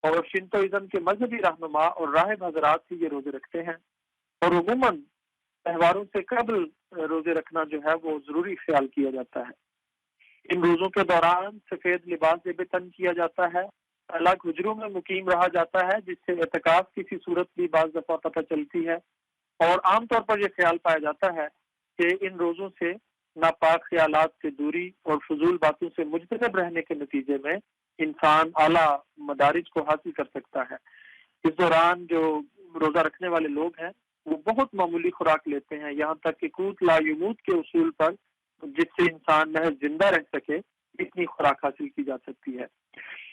اور شنتوئزم کے مذہبی رہنما اور راہب حضرات ہی یہ روزے رکھتے ہیں، اور عموماً تہواروں سے قبل روزے رکھنا جو ہے وہ ضروری خیال کیا جاتا ہے۔ ان روزوں کے دوران سفید لباس زیب تن کیا جاتا ہے، الگ حجروں میں مقیم رہا جاتا ہے، جس سے اعتکاف کی سی صورت بھی بعض دفعہ پتہ چلتی ہے، اور عام طور پر یہ خیال پایا جاتا ہے کہ ان روزوں سے ناپاک خیالات سے دوری اور فضول باتوں سے مجتنب رہنے کے نتیجے میں انسان اعلیٰ مدارج کو حاصل کر سکتا ہے۔ اس دوران جو روزہ رکھنے والے لوگ ہیں وہ بہت معمولی خوراک لیتے ہیں، یہاں تک کہ قوت لا یموت کے اصول پر، جس سے انسان محض زندہ رہ سکے، اتنی خوراک حاصل کی جا سکتی ہے۔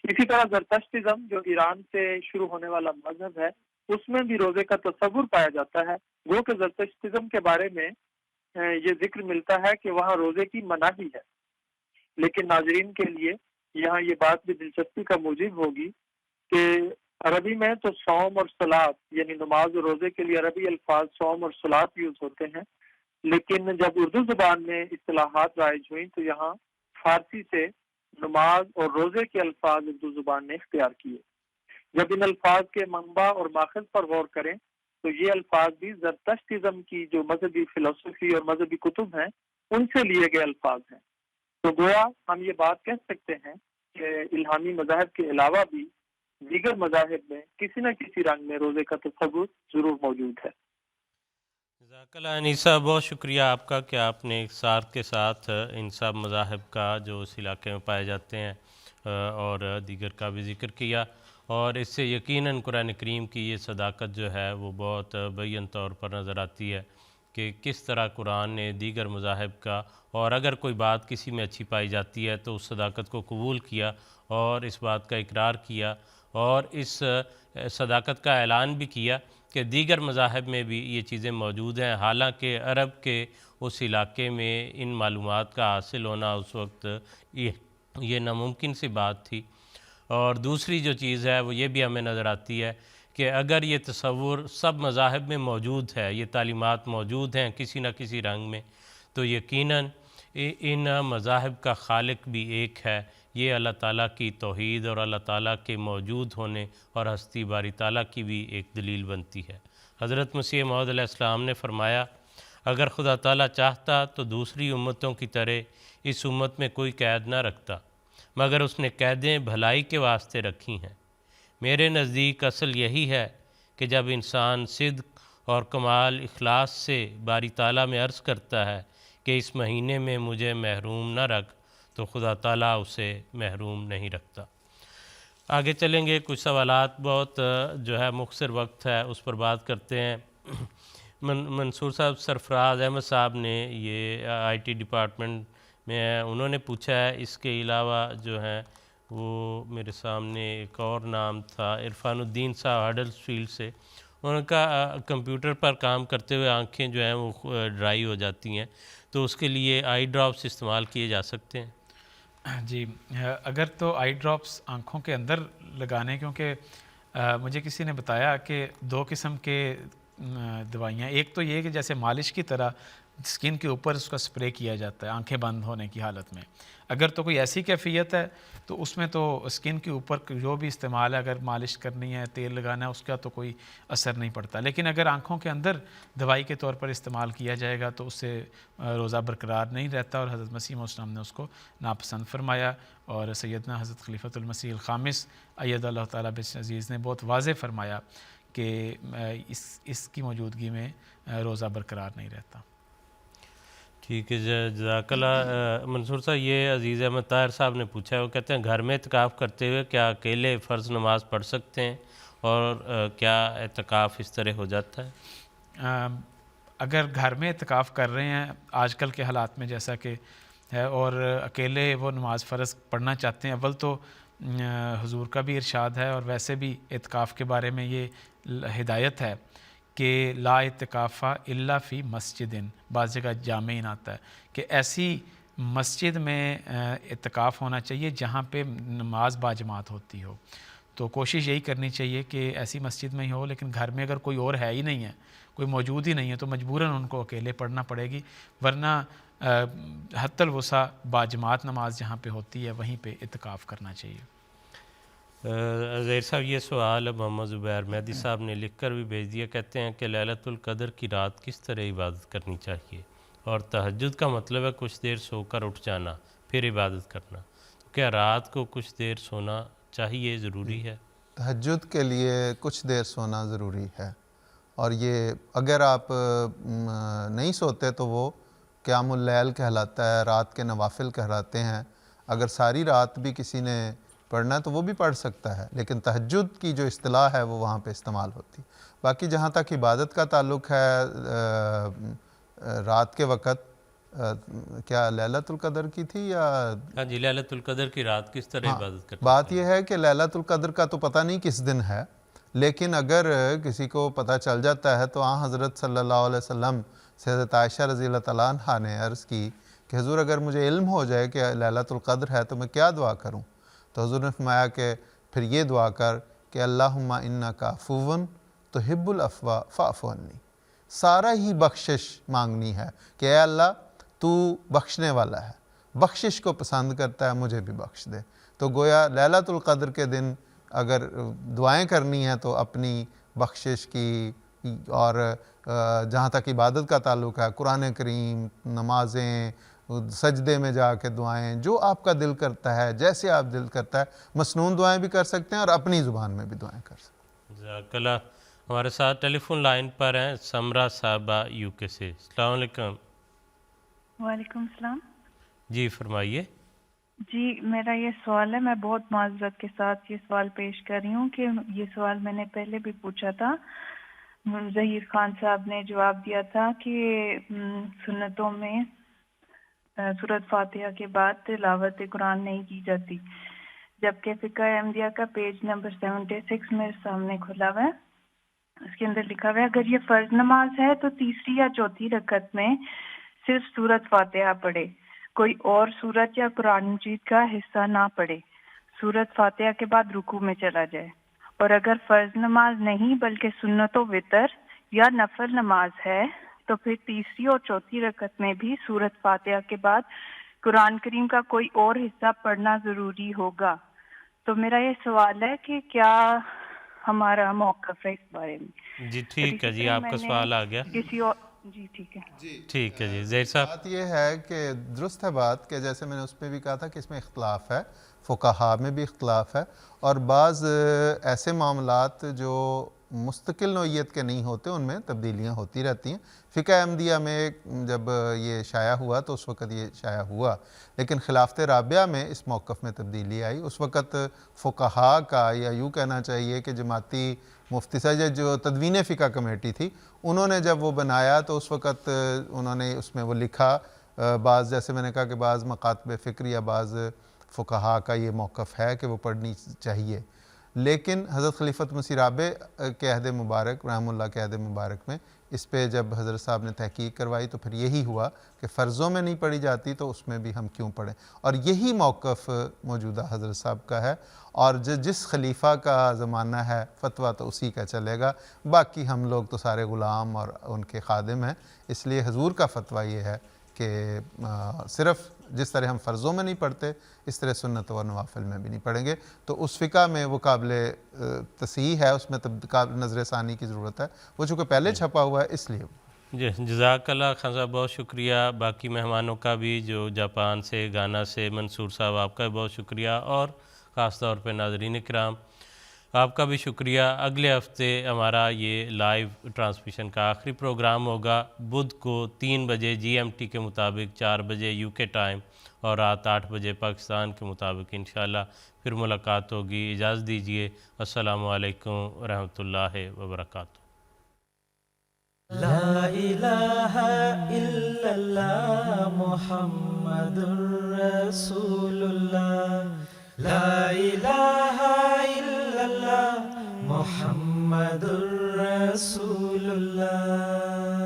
اسی طرح زرتشتزم جو ایران سے شروع ہونے والا مذہب ہے، اس میں بھی روزے کا تصور پایا جاتا ہے۔ گو کہ زرتشتزم کے بارے میں یہ ذکر ملتا ہے کہ وہاں روزے کی مناہی ہے، لیکن ناظرین کے لیے یہاں یہ بات بھی دلچسپی کا موجب ہوگی کہ عربی میں تو صوم اور صلاۃ، یعنی نماز اور روزے کے لیے عربی الفاظ صوم اور صلاۃ یوز ہوتے ہیں، لیکن جب اردو زبان میں اصطلاحات رائج ہوئیں تو یہاں فارسی سے نماز اور روزے کے الفاظ اردو زبان نے اختیار کیے۔ جب ان الفاظ کے منبع اور ماخذ پر غور کریں تو یہ الفاظ بھی زرتشتزم کی جو مذہبی فلسفی اور مذہبی کتب ہیں ان سے لیے گئے الفاظ ہیں۔ تو گویا ہم یہ بات کہہ سکتے ہیں کہ الہامی مذاہب کے علاوہ بھی دیگر مذاہب میں کسی نہ کسی رنگ میں روزے کا تصور ضرور موجود ہے۔ جزاک اللہ انیسہ، بہت شکریہ آپ کا کہ آپ نے اختصار کے ساتھ ان سب مذاہب کا جو اس علاقے میں پائے جاتے ہیں اور دیگر کا بھی ذکر کیا، اور اس سے یقیناً قرآن کریم کی یہ صداقت جو ہے وہ بہت بین طور پر نظر آتی ہے کہ کس طرح قرآن نے دیگر مذاہب کا، اور اگر کوئی بات کسی میں اچھی پائی جاتی ہے تو اس صداقت کو قبول کیا اور اس بات کا اقرار کیا اور اس صداقت کا اعلان بھی کیا کہ دیگر مذاہب میں بھی یہ چیزیں موجود ہیں، حالانکہ عرب کے اس علاقے میں ان معلومات کا حاصل ہونا اس وقت یہ ناممکن سی بات تھی۔ اور دوسری جو چیز ہے وہ یہ بھی ہمیں نظر آتی ہے کہ اگر یہ تصور سب مذاہب میں موجود ہے، یہ تعلیمات موجود ہیں کسی نہ کسی رنگ میں، تو یقیناً ان مذاہب کا خالق بھی ایک ہے۔ یہ اللہ تعالیٰ کی توحید اور اللہ تعالیٰ کے موجود ہونے اور ہستی باری تعالیٰ کی بھی ایک دلیل بنتی ہے۔ حضرت مسیح موعود علیہ السلام نے فرمایا، اگر خدا تعالیٰ چاہتا تو دوسری امتوں کی طرح اس امت میں کوئی قید نہ رکھتا، مگر اس نے قیدیں بھلائی کے واسطے رکھی ہیں۔ میرے نزدیک اصل یہی ہے کہ جب انسان صدق اور کمال اخلاص سے باری تعالیٰ میں عرض کرتا ہے کہ اس مہینے میں مجھے محروم نہ رکھ، تو خدا تعالیٰ اسے محروم نہیں رکھتا۔ آگے چلیں گے، کچھ سوالات، بہت جو ہے مختصر وقت ہے اس پر بات کرتے ہیں۔ منصور صاحب، سرفراز احمد صاحب نے یہ آئی ٹی ڈپارٹمنٹ میں ہے، انہوں نے پوچھا ہے، اس کے علاوہ جو ہیں وہ میرے سامنے ایک اور نام تھا عرفان الدین صاحب ہڈلس فیلڈ سے، ان کا کمپیوٹر پر کام کرتے ہوئے آنکھیں جو ہیں وہ ڈرائی ہو جاتی ہیں، تو اس کے لیے آئی ڈراپس استعمال کیے جا سکتے ہیں؟ جی، اگر تو آئی ڈراپس آنکھوں کے اندر لگانے، کیونکہ مجھے کسی نے بتایا کہ 2 قسم کے دوائیاں، ایک تو یہ کہ جیسے مالش کی طرح اسکن کے اوپر اس کا اسپرے کیا جاتا ہے آنکھیں بند ہونے کی حالت میں. اگر تو کوئی ایسی کیفیت ہے تو اس میں تو اسکن کے اوپر جو بھی استعمال ہے، اگر مالش کرنی ہے، تیل لگانا ہے، اس کا تو کوئی اثر نہیں پڑتا. لیکن اگر آنکھوں کے اندر دوائی کے طور پر استعمال کیا جائے گا تو اس سے روزہ برقرار نہیں رہتا، اور حضرت مسیح موعود السلام نے اس کو ناپسند فرمایا. اور سیدنا حضرت خلیفۃ المسیح الخامس اید اللہ تعالیٰ عزیز نے بہت واضح فرمایا کہ اس کی موجودگی میں روزہ برقرار نہیں رہتا. ٹھیک ہے، جزاک اللہ. منصور صاحب، یہ عزیز احمد طاہر صاحب نے پوچھا ہے، وہ کہتے ہیں گھر میں اعتکاف کرتے ہوئے کیا اکیلے فرض نماز پڑھ سکتے ہیں، اور کیا اعتکاف اس طرح ہو جاتا ہے؟ اگر گھر میں اعتکاف کر رہے ہیں آج کل کے حالات میں جیسا کہ ہے، اور اکیلے وہ نماز فرض پڑھنا چاہتے ہیں، اول تو حضور کا بھی ارشاد ہے، اور ویسے بھی اعتکاف کے بارے میں یہ ہدایت ہے کہ لا اعتکاف الا فی مسجد، بعض جگہ جامعین آتا ہے کہ ایسی مسجد میں اعتکاف ہونا چاہیے جہاں پہ نماز باجماعت ہوتی ہو. تو کوشش یہی کرنی چاہیے کہ ایسی مسجد میں ہی ہو. لیکن گھر میں اگر کوئی اور ہے ہی نہیں ہے، کوئی موجود ہی نہیں ہے، تو مجبوراً ان کو اکیلے پڑھنا پڑے گی، ورنہ حتی الوسع باجماعت نماز جہاں پہ ہوتی ہے وہیں پہ اعتکاف کرنا چاہیے. زہیر صاحب، یہ سوال محمد زبیر مہدی صاحب نے لکھ کر بھی بھیج دیا. کہتے ہیں کہ لیلۃ القدر کی رات کس طرح عبادت کرنی چاہیے، اور تہجد کا مطلب ہے کچھ دیر سو کر اٹھ جانا پھر عبادت کرنا. کیا رات کو کچھ دیر سونا چاہیے، ضروری ہے؟ تہجد کے لیے کچھ دیر سونا ضروری ہے، اور یہ اگر آپ نہیں سوتے تو وہ قیام اللیل کہلاتا ہے، رات کے نوافل کہلاتے ہیں. اگر ساری رات بھی کسی نے پڑھنا ہے تو وہ بھی پڑھ سکتا ہے، لیکن تہجد کی جو اصطلاح ہے وہ وہاں پہ استعمال ہوتی. باقی جہاں تک عبادت کا تعلق ہے، رات کے وقت کیا لیلۃ القدر کی تھی یا؟ ہاں جی، لیلۃ القدر کی رات کس طرح عبادت کرتے ہیں؟ بات یہ ہے کہ لیلۃ القدر کا تو پتہ نہیں کس دن ہے، لیکن اگر کسی کو پتہ چل جاتا ہے تو حضرت صلی اللہ علیہ وسلم سے حضرت عائشہ رضی اللہ تعالیٰ عنہ نے عرض کی کہ حضور اگر مجھے علم ہو جائے کہ لیلۃ القدر ہے تو میں کیا دعا کروں؟ تو حضور نے فرمایا کہ پھر یہ دعا کر کہ اللہم انک عفو تحب العفو فاعف عنی. سارا ہی بخشش مانگنی ہے کہ اے اللہ تو بخشنے والا ہے، بخشش کو پسند کرتا ہے، مجھے بھی بخش دے. تو گویا لیلۃ القدر کے دن اگر دعائیں کرنی ہیں تو اپنی بخشش کی، اور جہاں تک عبادت کا تعلق ہے قرآن کریم، نمازیں، سجدے میں جا کے دعائیں، جو آپ کا دل کرتا ہے، جیسے آپ دل کرتا ہے، مسنون دعائیں بھی کر سکتے ہیں اور اپنی زبان میں بھی دعائیں کر سکتے ہیں. جزاک اللہ. ہمارے ساتھ ٹیلی فون لائن پر ہیں سمرا صاحبہ یو کے سے. السلام علیکم. وعلیکم السلام. جی فرمائیے. جی میرا یہ سوال ہے، میں بہت معذرت کے ساتھ یہ سوال پیش کر رہی ہوں کہ یہ سوال میں نے پہلے بھی پوچھا تھا، ظہیر خان صاحب نے جواب دیا تھا کہ سنتوں میں سورۃ فاتحہ کے بعد تلاوت قرآن نہیں کی جاتی، جبکہ فقہ احمدیہ کا پیج نمبر 76 میرے سامنے کھلا ہوا ہے، اس کے اندر لکھا ہوا ہے اگر یہ فرض نماز ہے تو تیسری یا چوتھی رکعت میں صرف سورۃ فاتحہ پڑھے، کوئی اور سورت یا قرآن مجید کا حصہ نہ پڑھے، سورۃ فاتحہ کے بعد رکوع میں چلا جائے. اور اگر فرض نماز نہیں بلکہ سنت و وتر یا نفل نماز ہے تو پھر تیسری اور چوتھی رکعت میں بھی سورۃ فاتحہ کے بعد قرآن کریم کا کوئی اور حصہ پڑھنا ضروری ہوگا. تو میرا یہ سوال ہے کہ کیا ہمارا موقف ہے اس بارے میں؟ جی ٹھیک ہے جی، آپ کا سوال آ گیا. کسی اور جی ٹھیک ہے. ٹھیک ہے جی. زہیر صاحب، بات یہ ہے کہ درست ہے بات کہ جیسے میں نے اس پہ بھی کہا تھا کہ اس میں اختلاف ہے، فقہا میں بھی اختلاف ہے، اور بعض ایسے معاملات جو مستقل نوعیت کے نہیں ہوتے ان میں تبدیلیاں ہوتی رہتی ہیں. فقہ احمدیہ میں جب یہ شائع ہوا تو اس وقت یہ شائع ہوا، لیکن خلافت رابعہ میں اس موقف میں تبدیلی آئی. اس وقت فقہا کا، یا یوں کہنا چاہیے کہ جماعتی مفتی صاحب جو تدوین فقہ کمیٹی تھی، انہوں نے جب وہ بنایا تو اس وقت انہوں نے اس میں وہ لکھا، بعض جیسے میں نے کہا کہ بعض مکاتب فکر یا بعض فقہا کا یہ موقف ہے کہ وہ پڑھنی چاہیے. لیکن حضرت خلیفۃ مسیح رابع کے عہد مبارک رحمہ اللہ کے عہد مبارک میں اس پہ جب حضرت صاحب نے تحقیق کروائی تو پھر یہی ہوا کہ فرضوں میں نہیں پڑھی جاتی تو اس میں بھی ہم کیوں پڑھیں، اور یہی موقف موجودہ حضرت صاحب کا ہے، اور جس خلیفہ کا زمانہ ہے فتویٰ تو اسی کا چلے گا، باقی ہم لوگ تو سارے غلام اور ان کے خادم ہیں۔ اس لیے حضور کا فتویٰ یہ ہے کہ صرف جس طرح ہم فرضوں میں نہیں پڑھتے اس طرح سنت و نوافل میں بھی نہیں پڑھیں گے، تو اس فقہ میں وہ قابل تصحیح ہے، اس میں نظر ثانی کی ضرورت ہے، وہ چونکہ پہلے چھپا ہوا ہے اس لیے۔ جی جزاک اللہ خان صاحب، بہت شکریہ۔ باقی مہمانوں کا بھی جو جاپان سے، گانا سے، منصور صاحب آپ کا بھی بہت شکریہ، اور خاص طور پہ ناظرین کرام آپ کا بھی شکریہ۔ اگلے ہفتے ہمارا یہ لائیو ٹرانسمیشن کا آخری پروگرام ہوگا بدھ کو 3 بجے GMT کے مطابق، 4 بجے UK ٹائم، اور رات 8 بجے پاکستان کے مطابق انشاءاللہ پھر ملاقات ہوگی۔ اجازت دیجیے، السلام علیکم ورحمۃ اللہ وبرکاتہ۔ لا الہ الا اللہ محمد رسول اللہ، لا الہ الا اللہ محمد رسول اللہ۔